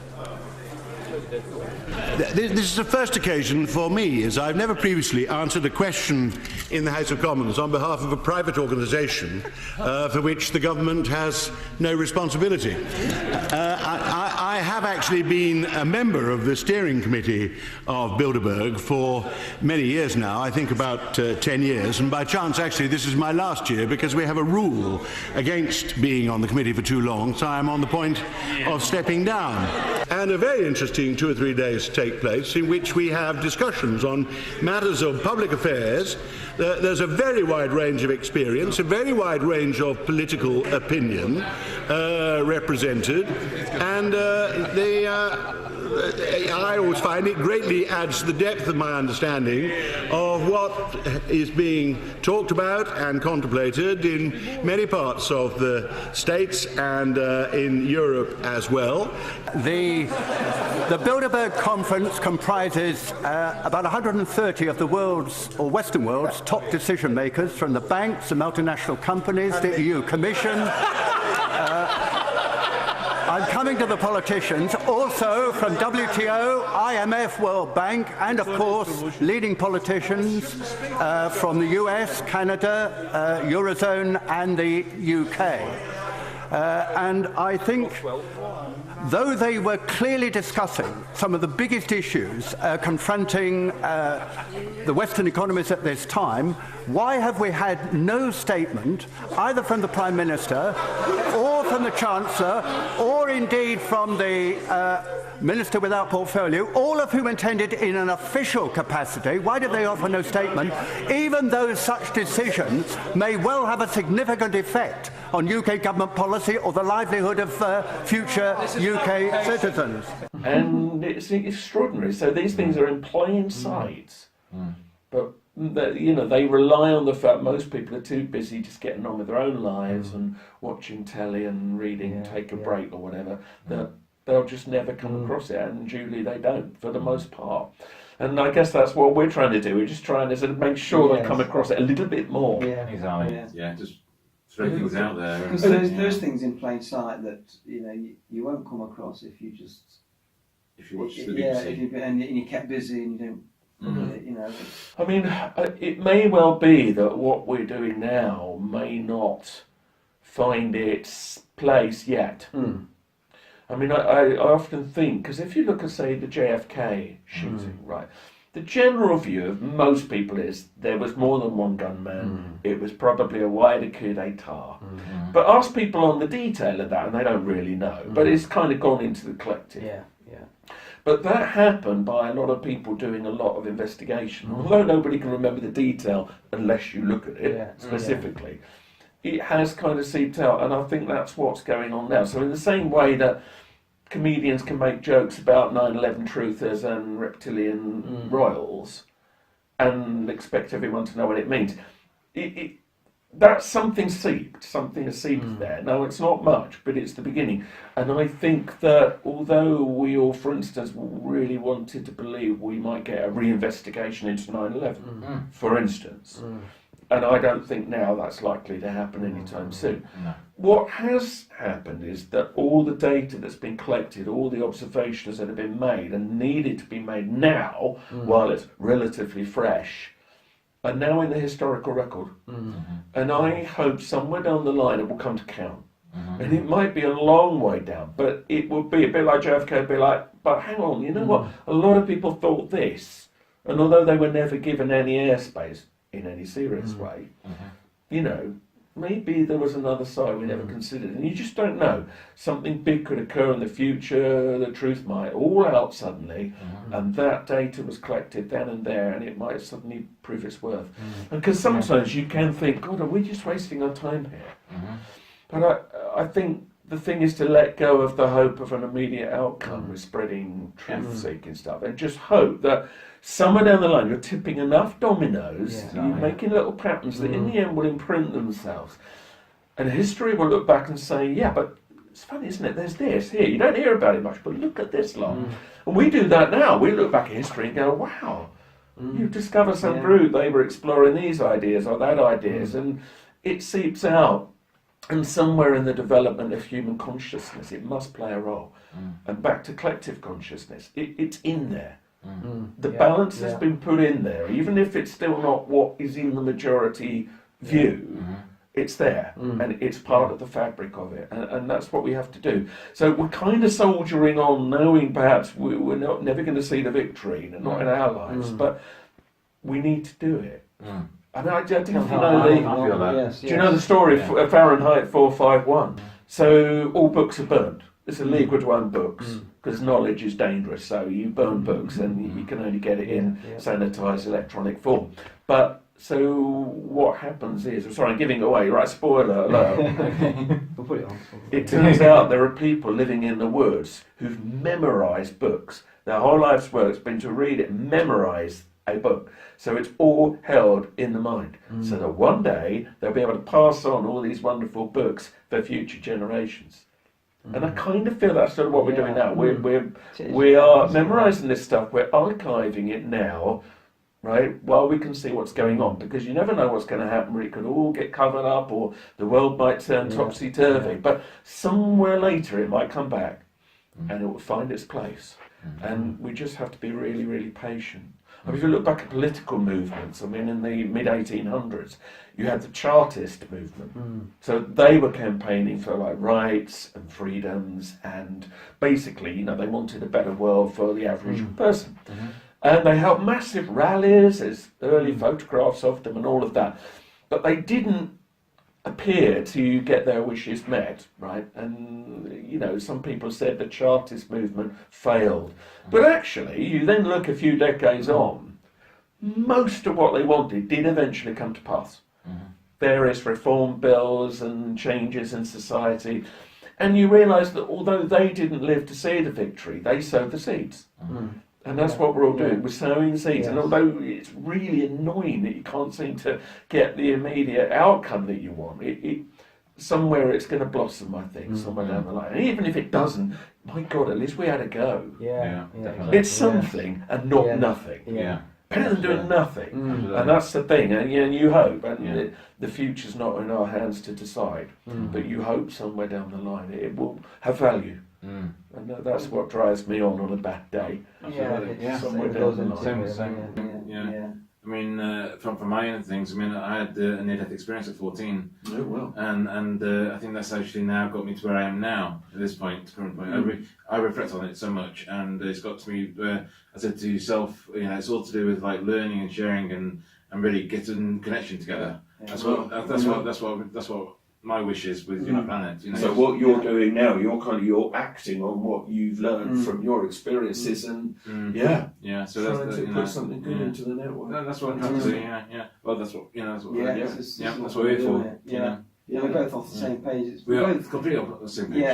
This is the first occasion for me, as I've never previously answered a question in the House of Commons on behalf of a private organisation for which the government has no responsibility. I have actually been a member of the steering committee of Bilderberg for many years now, I think about 10 years, and by chance actually this is my last year because we have a rule against being on the committee for too long, so I'm on the point of stepping down. And a very interesting 2 or 3 days take place in which we have discussions on matters of public affairs. There's a very wide range of experience, a very wide range of political opinion represented, and I always find it greatly adds to the depth of my understanding of what is being talked about and contemplated in many parts of the States and in Europe as well. The Bilderberg Conference comprises about 130 of the world's, or Western world's, top decision makers from the banks, the multinational companies, the EU Commission. I'm coming to the politicians, also from WTO, IMF, World Bank, and of course leading politicians from the US, Canada, Eurozone, and the UK. And I think, though they were clearly discussing some of the biggest issues confronting the Western economies at this time, why have we had no statement either from the Prime Minister or from the Chancellor or indeed from the Minister without portfolio, all of whom attended in an official capacity? Why did they offer no statement, even though such decisions may well have a significant effect on UK government policy or the livelihood of future UK citizens? And it's extraordinary. So these things are in plain sight, but they rely on the fact most people are too busy just getting on with their own lives and watching telly and reading, take a break or whatever, that they'll just never come across it, and duly they don't, for the most part. And I guess that's what we're trying to do. We're just trying to sort of make sure they come across it a little bit more. Yeah, just throw things out there. Because there's things in plain sight that you won't come across if you just watch the BBC. And you kept busy and you don't. I mean, it may well be that what we're doing now may not find its place yet. I mean, I often think, because if you look at, say, the JFK shooting, right, the general view of most people is there was more than one gunman, it was probably a wider coup d'etat. But ask people on the detail of that and they don't really know, but it's kind of gone into the collective. But that happened by a lot of people doing a lot of investigation. Although nobody can remember the detail unless you look at it specifically, it has kind of seeped out, and I think that's what's going on now. So in the same way that comedians can make jokes about 9/11 truthers and reptilian royals and expect everyone to know what it means, that's something has seeped there. Now, it's not much, but it's the beginning. And I think that although we all, for instance, really wanted to believe we might get a reinvestigation into 9/11, for instance, and I don't think now that's likely to happen anytime soon. What has happened is that all the data that's been collected, all the observations that have been made and needed to be made now, while it's relatively fresh, are now in the historical record. And I hope somewhere down the line it will come to count. And it might be a long way down, but it will be a bit like JFK, be like, but hang on, you know what? A lot of people thought this, and although they were never given any airspace in any serious way, maybe there was another side we never considered, and you just don't know. Something big could occur in the future, the truth might all out suddenly, and that data was collected then and there, and it might suddenly prove its worth. And because sometimes you can think, God, are we just wasting our time here? But I think the thing is to let go of the hope of an immediate outcome with spreading truth-seeking stuff, and just hope that somewhere down the line you're tipping enough dominoes, you're making little patterns that in the end will imprint themselves. And history will look back and say, yeah, but it's funny, isn't it? There's this here. You don't hear about it much, but look at this lot. And we do that now. We look back at history and go, wow, you discover some group, they were exploring these ideas or that ideas, and it seeps out. And somewhere in the development of human consciousness, it must play a role. And back to collective consciousness, it's in there. The balance has been put in there, even if it's still not what is in the majority view. It's there, and it's part of the fabric of it, and that's what we have to do. So we're kind of soldiering on, knowing perhaps we're never going to see the victory, not in our lives, but we need to do it. I mean, I don't know if you know do you know the story of Fahrenheit 451? So all books are burned. It's illegal to own books because knowledge is dangerous. So you burn books, and you can only get it in sanitized electronic form. But so what happens is, sorry, I'm giving it away, right? Spoiler alert. We'll put it on. It turns out there are people living in the woods who've memorised books. Their whole life's work's been to read it, memorise a book. So it's all held in the mind. So that one day they'll be able to pass on all these wonderful books for future generations. And I kind of feel that's sort of what we're doing now. We are memorising this stuff. We're archiving it now, right? While we can see what's going on, because you never know what's going to happen. It could all get covered up, or the world might turn topsy-turvy. But somewhere later it might come back, and it will find its place. And we just have to be really, really patient. I mean, if you look back at political movements, I mean, in the mid-1800s, you had the Chartist movement. So they were campaigning for like rights and freedoms, and basically, you know, they wanted a better world for the average person. And they held massive rallies, there's early photographs of them and all of that. But they didn't appear to get their wishes met, right? And, you know, some people said the Chartist movement failed. But actually, you then look a few decades on, most of what they wanted did eventually come to pass. Various reform bills and changes in society. And you realise that although they didn't live to see the victory, they sowed the seeds. And that's what we're all doing. We're sowing seeds. And although it's really annoying that you can't seem to get the immediate outcome that you want, somewhere it's going to blossom, I think, somewhere down the line. And even if it doesn't, my God, at least we had a go. It's something and not nothing. Better than doing nothing. And that's the thing. And you hope. And the future's not in our hands to decide. But you hope somewhere down the line it will have value. And that's what drives me on a bad day. Somewhere down the line. I mean, from my end of things, I mean, I had a near-death experience at 14. Oh, well. And I think that's actually now got me to where I am now, at this point, current point. I reflect on it so much, and it's got to me where I said to yourself, you know, it's all to do with like learning and sharing and really getting connection together. That's what my wish is with your planet. You know? So what you're doing now, you're acting on what you've learned from your experiences, and so trying that's to put something good into the network. That's what I'm trying to do. Well, that's what that's what that's what we're here for. We're both off the same page. We're both completely off the same page.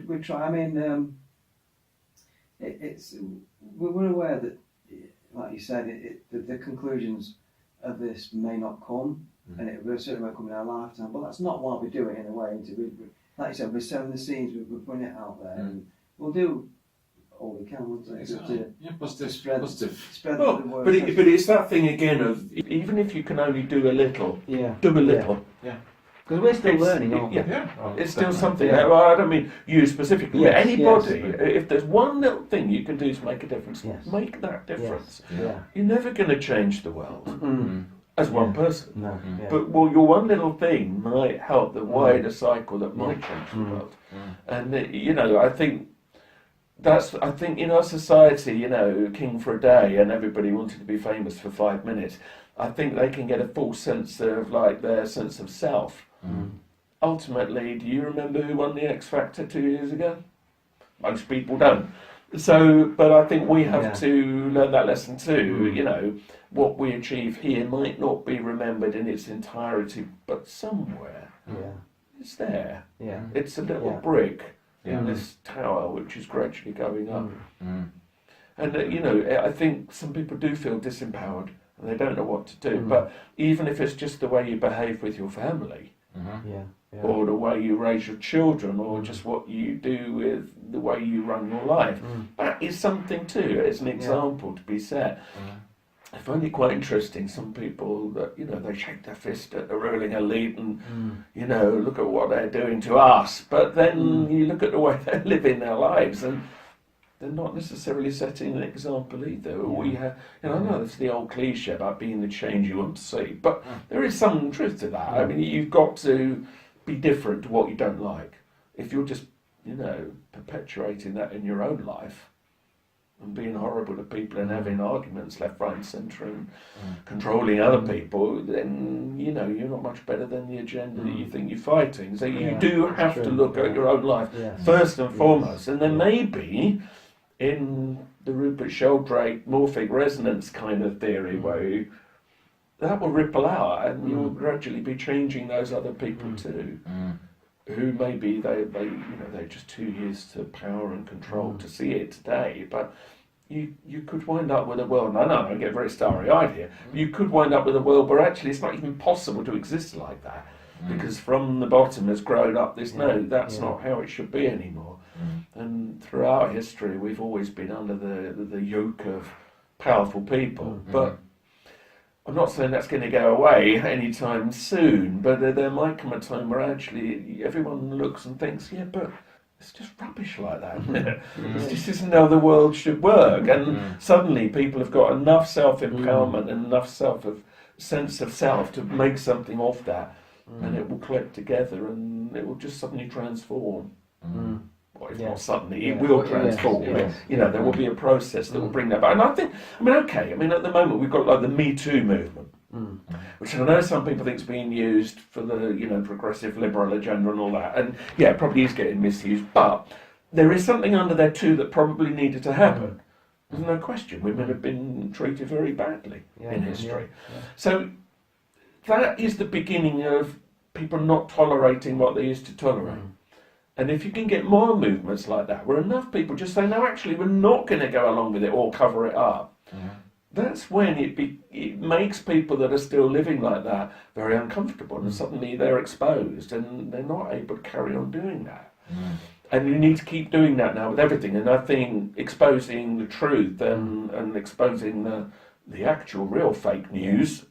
We try. I mean, we're aware that, like you said, the conclusions of this may not come. And it will certainly won't come in our lifetime, but that's not why we do it in a way. Like you said, we're sowing the seeds, we're putting it out there, and we'll do all we can. Positive. Spread the word. But it's that thing again of, even if you can only do a little, do a little. Because we're still learning, aren't we? It's still something. Well, I don't mean you specifically, but anybody. If there's one little thing you can do to make a difference, make that difference. You're never going to change the world. As one person, but your one little thing might help the wider cycle that might change the world. And I think in our society, king for a day and everybody wanted to be famous for 5 minutes. I think they can get a false sense of their sense of self. Ultimately, do you remember who won the X Factor 2 years ago? Most people don't. So, but I think we have to learn that lesson too. What we achieve here might not be remembered in its entirety, but somewhere it's there. It's a little brick in this tower which is gradually going up. And I think some people do feel disempowered and they don't know what to do. But even if it's just the way you behave with your family, or the way you raise your children, or just what you do with the way you run your life, that is something too. It's an example to be set. I find it quite interesting, some people that, they shake their fist at the ruling elite and, look at what they're doing to us. But then you look at the way they're living their lives and they're not necessarily setting an example either. We have, I know it's the old cliche about being the change you want to see, but there is some truth to that. I mean, you've got to be different to what you don't like. If you're just, perpetuating that in your own life and being horrible to people and having arguments left, right, and centre and controlling other people, then you're not much better than the agenda that you think you're fighting. So you do have to look at your own life first and foremost, and then maybe in the Rupert Sheldrake morphic resonance kind of theory where that will ripple out and you'll gradually be changing those other people too, who maybe they're just too used to power and control to see it today, but you could wind up with a world, and I get very starry-eyed here, but you could wind up with a world where actually it's not even possible to exist like that, because from the bottom has grown up this, that's not how it should be anymore. And throughout history we've always been under the yoke of powerful people, but I'm not saying that's going to go away anytime soon, but there might come a time where actually everyone looks and thinks, but it's just rubbish like that. This isn't how the world should work. And suddenly people have got enough self-empowerment and enough sense of self to make something of that, and it will click together and it will just suddenly transform. Well, if not suddenly, it will transform. There will be a process that will bring that back. And at the moment we've got like the Me Too movement, which I know some people think is being used for the, progressive liberal agenda and all that. And it probably is getting misused, but there is something under there too that probably needed to happen. There's no question. Women have been treated very badly in history. So that is the beginning of people not tolerating what they used to tolerate. And if you can get more movements like that, where enough people just say, no, actually, we're not going to go along with it or cover it up, that's when it makes people that are still living like that very uncomfortable, and suddenly they're exposed and they're not able to carry on doing that. And you need to keep doing that now with everything. And I think exposing the truth and exposing the actual real fake news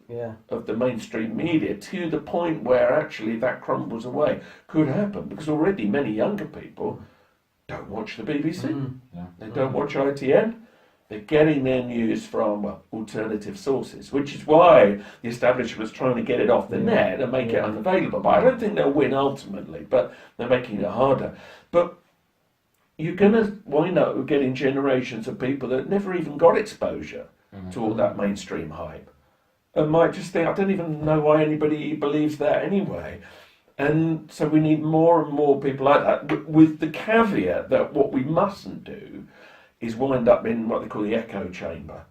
of the mainstream media to the point where actually that crumbles away could happen, because already many younger people don't watch the BBC, they don't watch ITN, they're getting their news from alternative sources, which is why the establishment's trying to get it off the net and make it unavailable. But I don't think they'll win ultimately, but they're making it harder. But you're going to wind up with getting generations of people that never even got exposure to all that mainstream hype, and might just think, I don't even know why anybody believes that anyway. And so we need more and more people like that, with the caveat that what we mustn't do is wind up in what they call the echo chamber,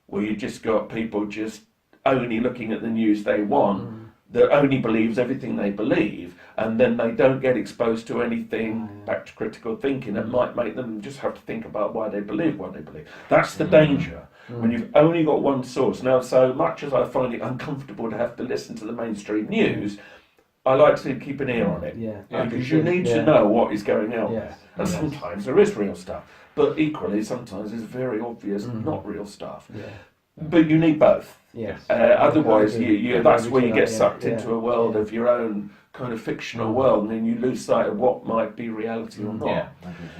where you just got people just only looking at the news they want, that only believes everything they believe, and then they don't get exposed to anything back to critical thinking that might make them just have to think about why they believe what they believe. That's the danger. When you've only got one source. Now, so much as I find it uncomfortable to have to listen to the mainstream news, I like to keep an ear on it. Because you need to know what is going on there. And sometimes there is real stuff, but equally sometimes it's very obvious not real stuff. But you need both. Otherwise, that's where you get sucked into a world of your own kind of fictional world, and then you lose sight of what might be reality or not.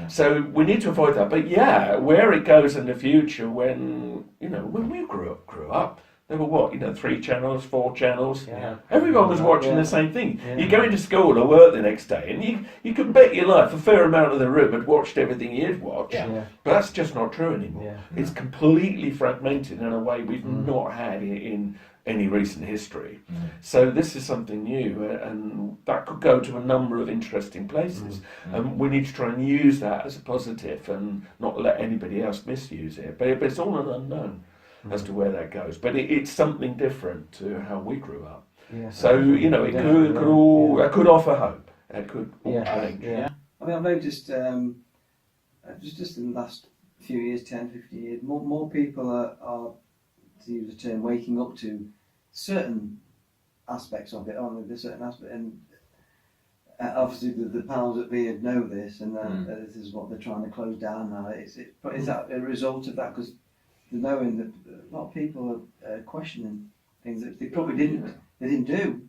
So we need to avoid that. But where it goes in the future, when we grew up, there were 3 channels, 4 channels. Everyone was watching the same thing. You go into school or work the next day, and you could bet your life a fair amount of the room had watched everything you'd watched. But that's just not true anymore. It's completely fragmented in a way we've not had in any recent history. So this is something new, and that could go to a number of interesting places. And we need to try and use that as a positive and not let anybody else misuse it. But it's all an unknown as to where that goes. But it's something different to how we grew up. So, it could offer hope. It could all change. I mean, I've noticed just in the last few years, 10, 15 years, more people are, to use the term, waking up to certain aspects of it, aren't they? Certain aspect, and obviously the powers that be know this, and this is what they're trying to close down now. Is that a result of that? Because they're knowing that a lot of people are questioning things that they probably didn't do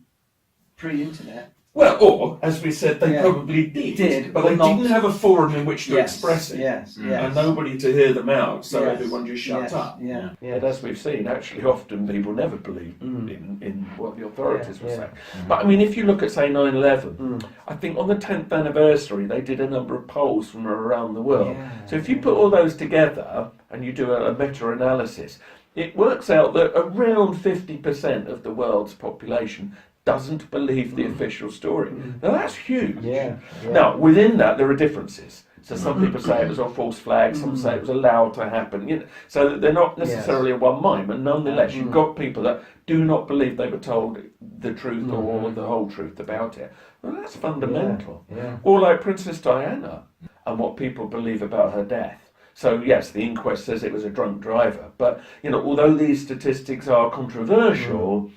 pre-internet. Well, or, as we said, they Yeah. probably did, but but they not- didn't have a forum in which to Yes, express it. yes, Mm. yes. And nobody to hear them out, so Yes, everyone just shut yes, up. Yeah. But as we've seen, actually, often people never believe Mm. in what the authorities were Yeah. saying. But I mean, if you look at, say, 9/11, Mm. I think on the 10th anniversary, they did a number of polls from around the world. Yeah, So if you put all those together and you do a meta-analysis, it works out that around 50% of the world's population doesn't believe the official story. Now that's huge. Yeah, yeah. Now within that there are differences. So some people say it was a false flag, some say it was allowed to happen. You know, so that they're not necessarily of one mind, but nonetheless you've got people that do not believe they were told the truth or the whole truth about it. Well, that's fundamental. Yeah. Or like Princess Diana and what people believe about her death. So yes, the inquest says it was a drunk driver, but you know, although these statistics are controversial,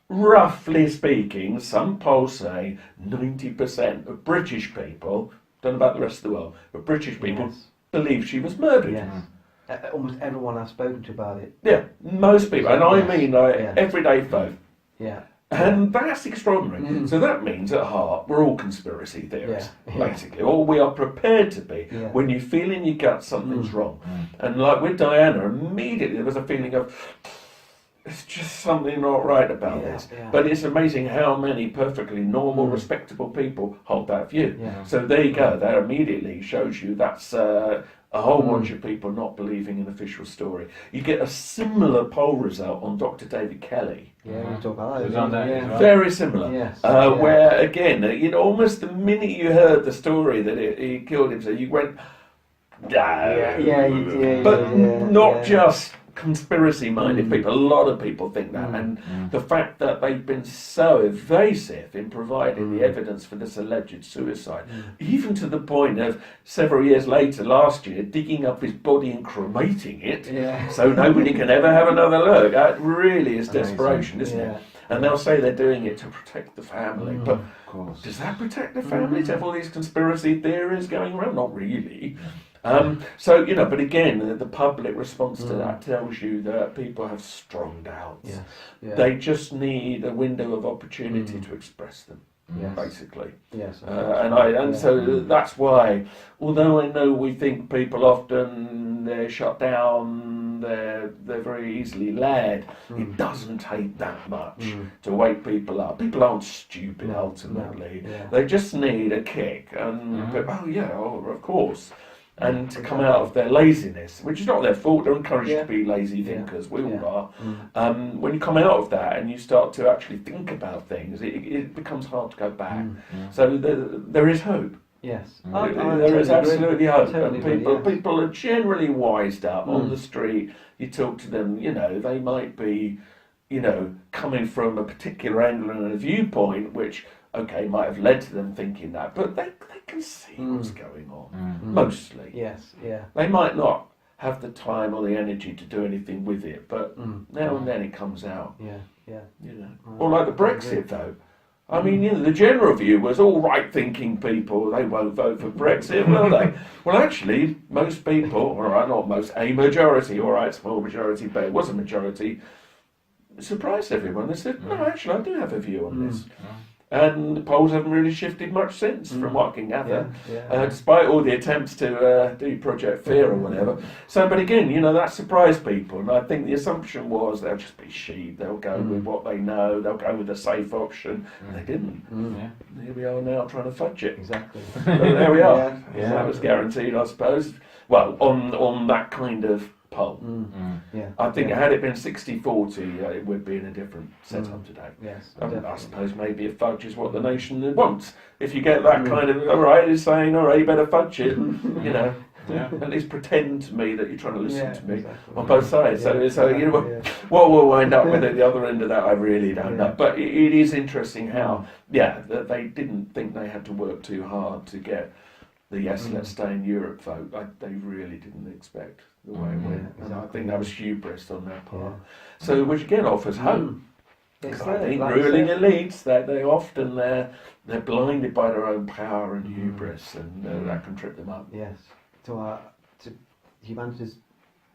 roughly speaking, some polls say 90% of British people, don't know about the rest of the world, but British people Yes. believe she was murdered. Yes. Almost everyone I've spoken to about it. Yeah, most people, and I Yes. mean like Yeah. everyday folk. Yeah. And that's extraordinary. So that means at heart we're all conspiracy theorists, Yeah. basically, or we are prepared to be Yeah. when you feel in your gut something's wrong. And like with Diana, immediately there was a feeling of it's just something not right about Yeah, this. yeah. But it's amazing how many perfectly normal, respectable people hold that view. Yeah. So there you go. That immediately shows you that's a whole bunch of people not believing an official story. You get a similar poll result on Dr. David Kelly. Yeah, we talk about that. It was on that, yeah. yeah. Very similar. Yes. Where again, you know, almost the minute you heard the story that he killed himself, you went, no. Yeah, But yeah, not yeah. just conspiracy-minded people. A lot of people think that, and the fact that they've been so evasive in providing the evidence for this alleged suicide, even to the point of several years later, last year, digging up his body and cremating it, Yeah. so nobody can ever have another look. That really is Amazing. desperation, isn't Yeah. it? And they'll say they're doing it to protect the family, but Of course. does that protect the family to have all these conspiracy theories going around? Not really. So, you know, but again, the public response to that tells you that people have strong doubts. Yes. Yeah. They just need a window of opportunity to express them, Yes. basically. Yes. So that's why, although I know we think people often they're shut down, they're very easily led. It doesn't take that much to wake people up. People aren't stupid ultimately. No. Yeah. They just need a kick and of course. And to come out of their laziness, which is not their fault, they're encouraged Yeah. to be lazy Yeah. thinkers, we all Yeah. are. When you come out of that and you start to actually think about things, it becomes hard to go back. So there is hope. Yes. There is absolutely hope. Totally And agree, yes. people are generally wised up on the street. You talk to them, you know, they might be, you know, coming from a particular angle and a viewpoint which, okay, might have led to them thinking that, but they can see what's going on, mostly. Yes. Yeah. They might not have the time or the energy to do anything with it, but now and then it comes out, Yeah. Yeah. you know. Or like the Brexit vote. I mean, you know, the general view was all right-thinking people, they won't vote for Brexit, will they? Well, actually, most people, all right, not most, a majority, all right, small majority, but it was a majority, surprised everyone. They said, no, actually, I do have a view on this. And the polls haven't really shifted much since, from what I can gather, Yeah. despite all the attempts to do Project Fear or whatever. So, but again, you know, that surprised people, and I think the assumption was they'll just be sheep, they'll go with what they know, they'll go with the safe option, and they didn't. Yeah. Here we are now trying to fudge it. Exactly. But there we are. Yeah. That was guaranteed, I suppose. Well, on that kind of poll. Yeah. I think Yeah. had it been 60-40, it would be in a different setup today. Yes. I definitely. suppose maybe a fudge is what the nation wants. If you get that kind of, all right, it's saying, all right, you better fudge it, you know, Yeah. at least pretend to me that you're trying to listen Yeah, to me exactly. on both sides. So you know, Yeah. what we'll wind up with at the other end of that, I really don't know. But it is interesting how, that they didn't think they had to work too hard to get the yes, let's stay in Europe vote. They really didn't expect the way it went. Yeah, And I exactly. think that was hubris on their part. Yeah. So, which again offers hope. It's I think like ruling I said, elites, they often they're blinded by their own power and hubris, and that can trip them up. Yes. To humanity's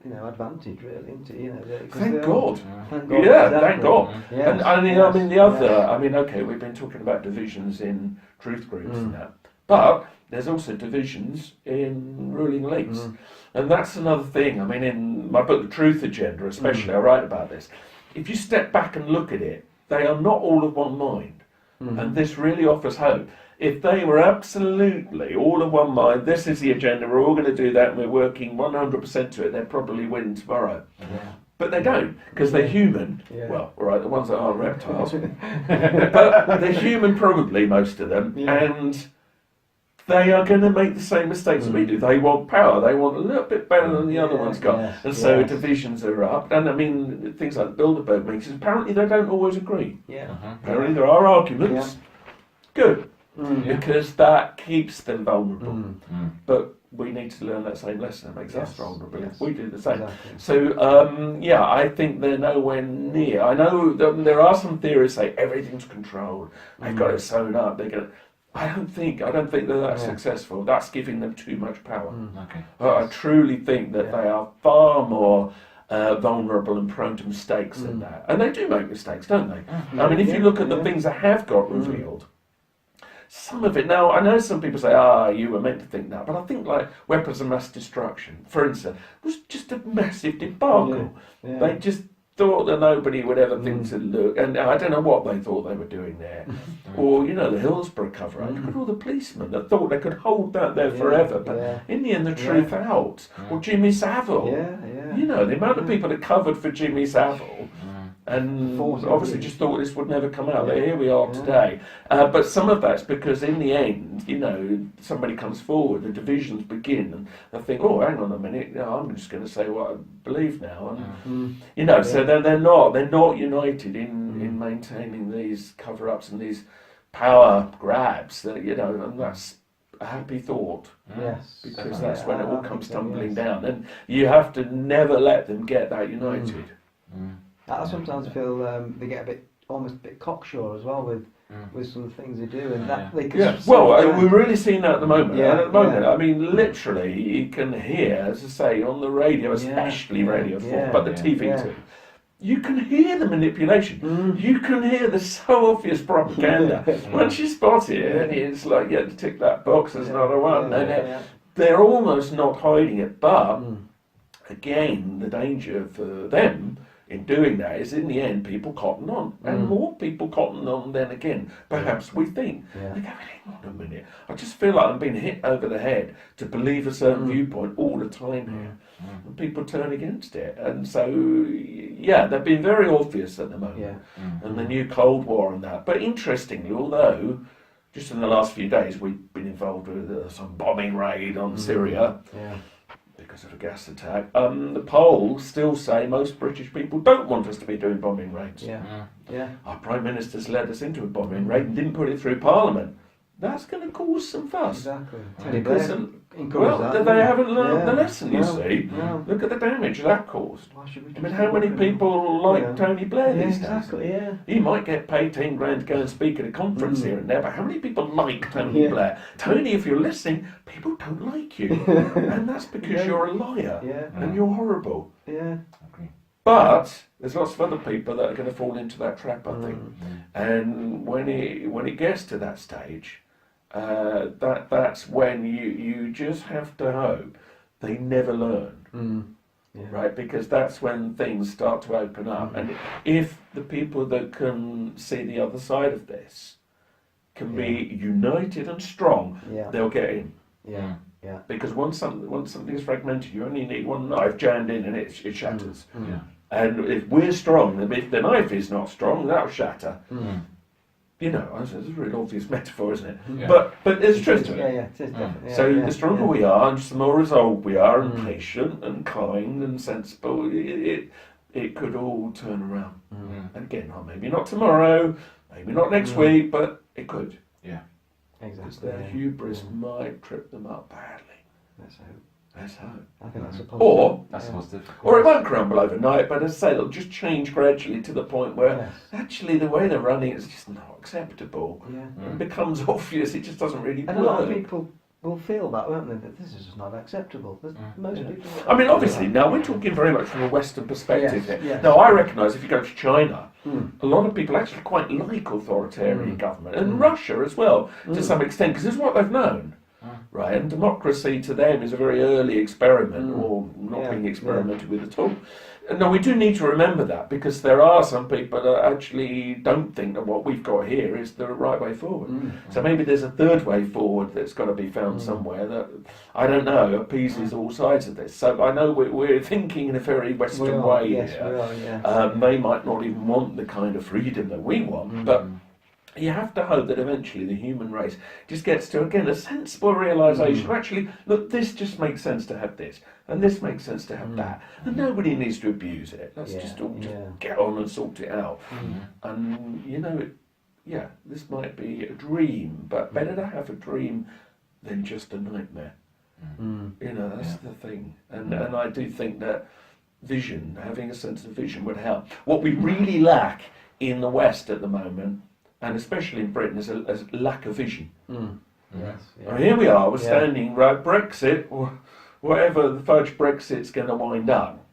advantage, really, isn't it? Thank God. Thank God. Yeah, Exactly. thank God. Yes, And I mean, yes, the other, yes. I mean, okay, we've been talking about divisions in truth groups and that, but there's also divisions in ruling elites. And that's another thing. I mean, in my book, The Truth Agenda, especially, I write about this. If you step back and look at it, they are not all of one mind. And this really offers hope. If they were absolutely all of one mind, this is the agenda, we're all going to do that, and we're working 100% to it, they'd probably win tomorrow. But they don't, because they're human. Yeah. Well, all right, the ones that aren't reptiles. But they're human, probably, most of them. And they are going to make the same mistakes that we do. They want power. They want a little bit better than the other ones got. Yes, And so yes. divisions are up. And I mean, things like the Bilderberg meetings, apparently they don't always agree. Yeah. Apparently there are arguments. Good. Mm. Because that keeps them vulnerable. But we need to learn that same lesson. It makes us Yes, vulnerable. yes. We do the same. Exactly. So, yeah, I think they're nowhere near. I know there are some theories say everything's controlled. They've got it sewn up. They're going. I don't think that that's successful. That's giving them too much power. Okay. I truly think that they are far more vulnerable and prone to mistakes than that. And they do make mistakes, don't they? I mean, if you look at the things that have got revealed, some of it, now I know some people say, you were meant to think that, but I think like weapons of mass destruction, for instance, was just a massive debacle. Yeah. They just thought that nobody would ever think to look, and I don't know what they thought they were doing there. Or, the Hillsborough cover-up, look at all the policemen that thought they could hold that there forever, but in the end the truth out. Or Jimmy Savile. The amount of people that covered for Jimmy Savile, and obviously just thought this would never come out. Here we are today. But some of that's because in the end, somebody comes forward, the divisions begin, and they think, oh, hang on a minute, I'm just going to say what I believe now. And, so they're not united in maintaining these cover-ups and these power grabs, that, and that's a happy thought. Yes. Because that's when it all comes tumbling down. And you have to never let them get that united. I sometimes feel they get almost a bit cocksure as well with some things they do, and that they can. We're really seeing that at the moment. Yeah, And at the moment, yeah. I mean, literally, you can hear, as I say, on the radio, especially Radio 4, but the TV too. You can hear the manipulation. You can hear the so obvious propaganda. Once you spot it, and it's like, tick that box, there's another one. They're almost not hiding it, but again, the danger for them in doing that is in the end people cotton on, and more people cotton on than again perhaps we think. They go, hang on a minute, I just feel like I'm being hit over the head to believe a certain viewpoint all the time here, and people turn against it. And so they're being very obvious at the moment, and the new Cold War and that. But interestingly, although just in the last few days we've been involved with some bombing raid on Syria because of a gas attack, the polls still say most British people don't want us to be doing bombing raids. Our Prime Minister's led us into a bombing raid and didn't put it through Parliament. That's going to cause some fuss. Exactly. Because they haven't learned the lesson, you see. No. Look at the damage that caused. Why should we I mean, how many people like Tony Blair these days? Exactly, He might get paid 10 grand to go and speak at a conference here and there, but how many people like Tony Blair? Tony, if you're listening, people don't like you. And that's because you're a liar and you're horrible. But there's lots of other people that are going to fall into that trap, I think. And when it gets to that stage, that's when you just have to hope they never learn. Right, because that's when things start to open up. And if the people that can see the other side of this can be united and strong, they'll get in. Because once something is fragmented, you only need one knife jammed in and it shatters. And if we're strong, if the knife is not strong, that'll shatter. It's a really obvious metaphor, isn't it? But there's truth to it. It is definitely. So the stronger we are, and just the more resolved we are, and patient, and kind, and sensible, it could all turn around. And again, maybe not tomorrow, maybe not next week, but it could. Exactly. Because their hubris might trip them up badly. Let's hope. Let's hope. I think that's a positive. Or That's positive. Or it won't crumble overnight, but as I say, it'll just change gradually to the point where actually the way they're running is just not acceptable. It becomes obvious, it just doesn't really And a lot of work. people will feel that, won't they? That this is just not acceptable. Most people. I mean, obviously, now we're talking very much from a Western perspective here. Yes. Now, I recognise if you go to China, a lot of people actually quite like authoritarian government, and Russia as well, to some extent, because it's what they've known. Right, and democracy to them is a very early experiment, or not being experimented with at all. No, we do need to remember that, because there are some people that actually don't think that what we've got here is the right way forward. So maybe there's a third way forward that's got to be found somewhere that, I don't know, appeases all sides of this. So I know we're thinking in a very Western way here. They might not even want the kind of freedom that we want, but you have to hope that eventually the human race just gets to, again, a sensible realisation. Actually, look, this just makes sense to have this, and this makes sense to have that, and nobody needs to abuse it. Let's just all just get on and sort it out. And you know, this might be a dream, but better to have a dream than just a nightmare. You know, that's the thing. And I do think that vision, having a sense of vision, would help. What we really lack in the West at the moment, and especially in Britain, is a lack of vision. And here we are, we're standing, right, Brexit, or whatever the fudge Brexit's going to wind up,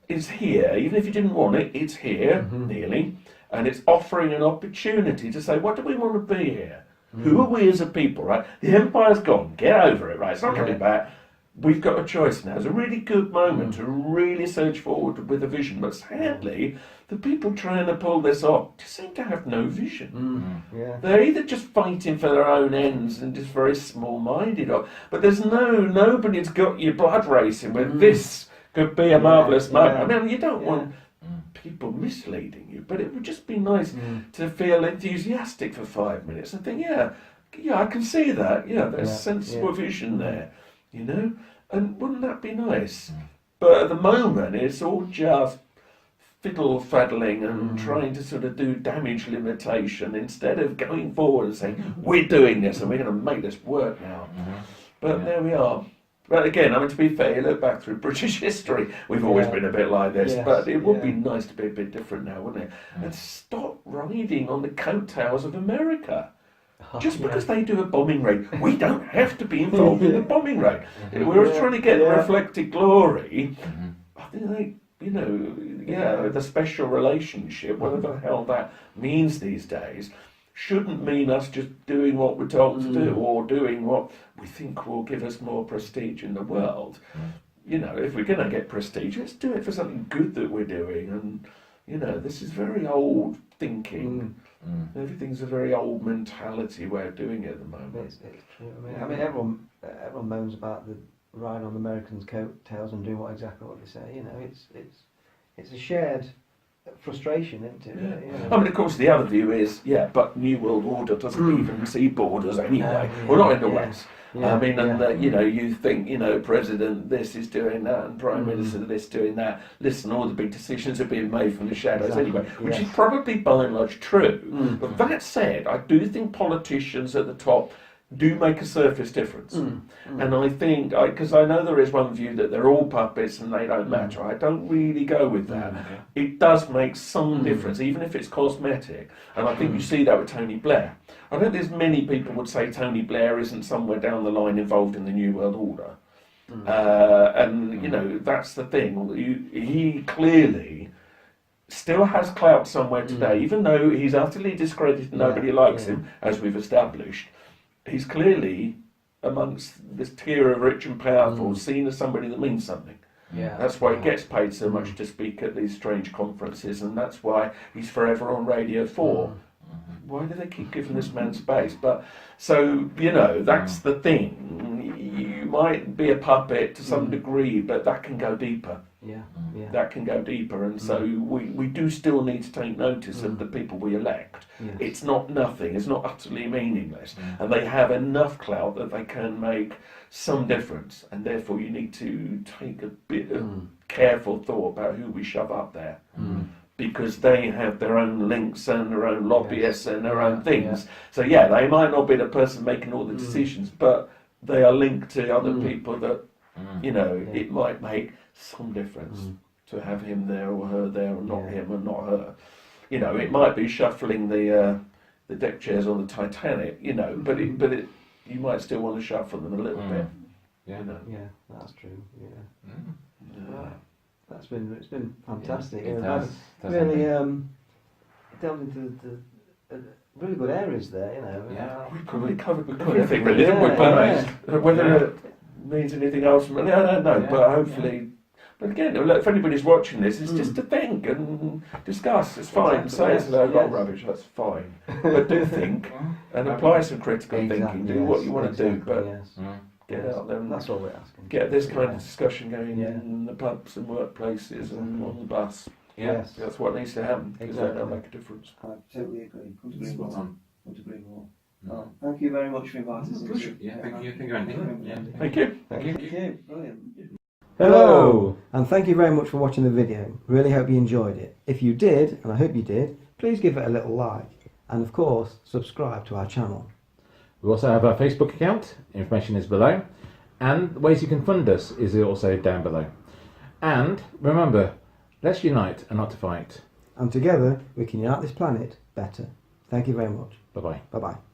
is here. Even if you didn't want it, it's here, nearly, and it's offering an opportunity to say, what do we want to be here? Who are we as a people, right? The empire's gone, get over it, right? It's not coming back. We've got a choice now. It's a really good moment to really surge forward with a vision, but sadly, the people trying to pull this off just seem to have no vision. They're either just fighting for their own ends and just very small-minded, but there's nobody's got your blood racing with this could be a marvellous moment. I mean, you don't want people misleading you, but it would just be nice to feel enthusiastic for 5 minutes and think, I can see that. There's sensible vision there, you know, and wouldn't that be nice? But at the moment, it's all just fiddle-faddling and trying to sort of do damage limitation instead of going forward and saying, we're doing this and we're going to make this work now. But there we are. But again, I mean, to be fair, you look back through British history, we've always been a bit like this, but it would be nice to be a bit different now, wouldn't it? And stop riding on the coattails of America. Just because they do a bombing raid, we don't have to be involved in the bombing raid. We're trying to get reflected glory. I think they, the special relationship, whatever the hell that means these days, shouldn't mean us just doing what we're told to do or doing what we think will give us more prestige in the world. You know, if we're going to get prestige, let's do it for something good that we're doing. And, you know, this is very old thinking. Everything's a very old mentality way of doing it at the moment. It's true. I mean, everyone moans about the ride on the Americans' coattails and doing exactly what they say. You know, it's a shared frustration, isn't it? I mean, of course, the other view is, but New World Order doesn't even see borders anyway. We're not in the West. I mean, and you think, President this is doing that and Prime Minister this doing that. Listen, all the big decisions are being made from the shadows anyway, which is probably by and large true. But that said, I do think politicians at the top do make a surface difference. And I think, because I know there is one view that they're all puppets and they don't matter. I don't really go with that. It does make some difference, even if it's cosmetic. And I think you see that with Tony Blair. I don't think there's many people would say Tony Blair isn't somewhere down the line involved in the New World Order. And, that's the thing. He clearly still has clout somewhere today, even though he's utterly discredited and nobody likes him, as we've established. He's clearly amongst this tier of rich and powerful, seen as somebody that means something. That's why he gets paid so much to speak at these strange conferences, and that's why he's forever on Radio 4. Why do they keep giving this man space? But so, that's the thing. You might be a puppet to some degree, but that can go deeper. That can go deeper, and so we do still need to take notice of the people we elect. It's not nothing, it's not utterly meaningless, and they have enough clout that they can make some difference, and therefore you need to take a bit of careful thought about who we shove up there. Because they have their own links and their own lobbyists and their own things. So they might not be the person making all the decisions, but they are linked to other people that, it might make some difference to have him there or her there, or not him or not her. It might be shuffling the deck chairs on the Titanic, but you might still want to shuffle them a little bit. Yeah. You know. Yeah, that's true. Yeah. Yeah. Right. It's been fantastic. It Yeah, does. really delved into the really good areas there. You know. Yeah. We've probably covered everything really, haven't we? Yeah, But whether it means anything else from it, I don't know. Yeah. But hopefully, but again, look, if anybody's watching this, it's just to think and discuss. It's fine. Exactly, Say it's a lot of yes. rubbish. That's fine. But do think and apply some critical thinking. Do what you want to do, but yes. get out there and That's all we're asking. get this kind of discussion going Yeah. in the pubs and workplaces and on the bus. Yes. That's what needs to happen because that'll Exactly. make a difference. I totally agree. Couldn't agree Spot more. on. Couldn't agree more. Oh, thank you very much for inviting us. Pleasure. Yeah, thank you, Andy. Yeah. Thank you. Thank you. Thank you. Brilliant. Hello, and thank you very much for watching the video. Really hope you enjoyed it. If you did, and I hope you did, please give it a little like, and of course, subscribe to our channel. We also have our Facebook account. Information is below. And the ways you can fund us is also down below. And remember, let's unite and not to fight. And together, we can unite this planet better. Thank you very much. Bye-bye. Bye-bye.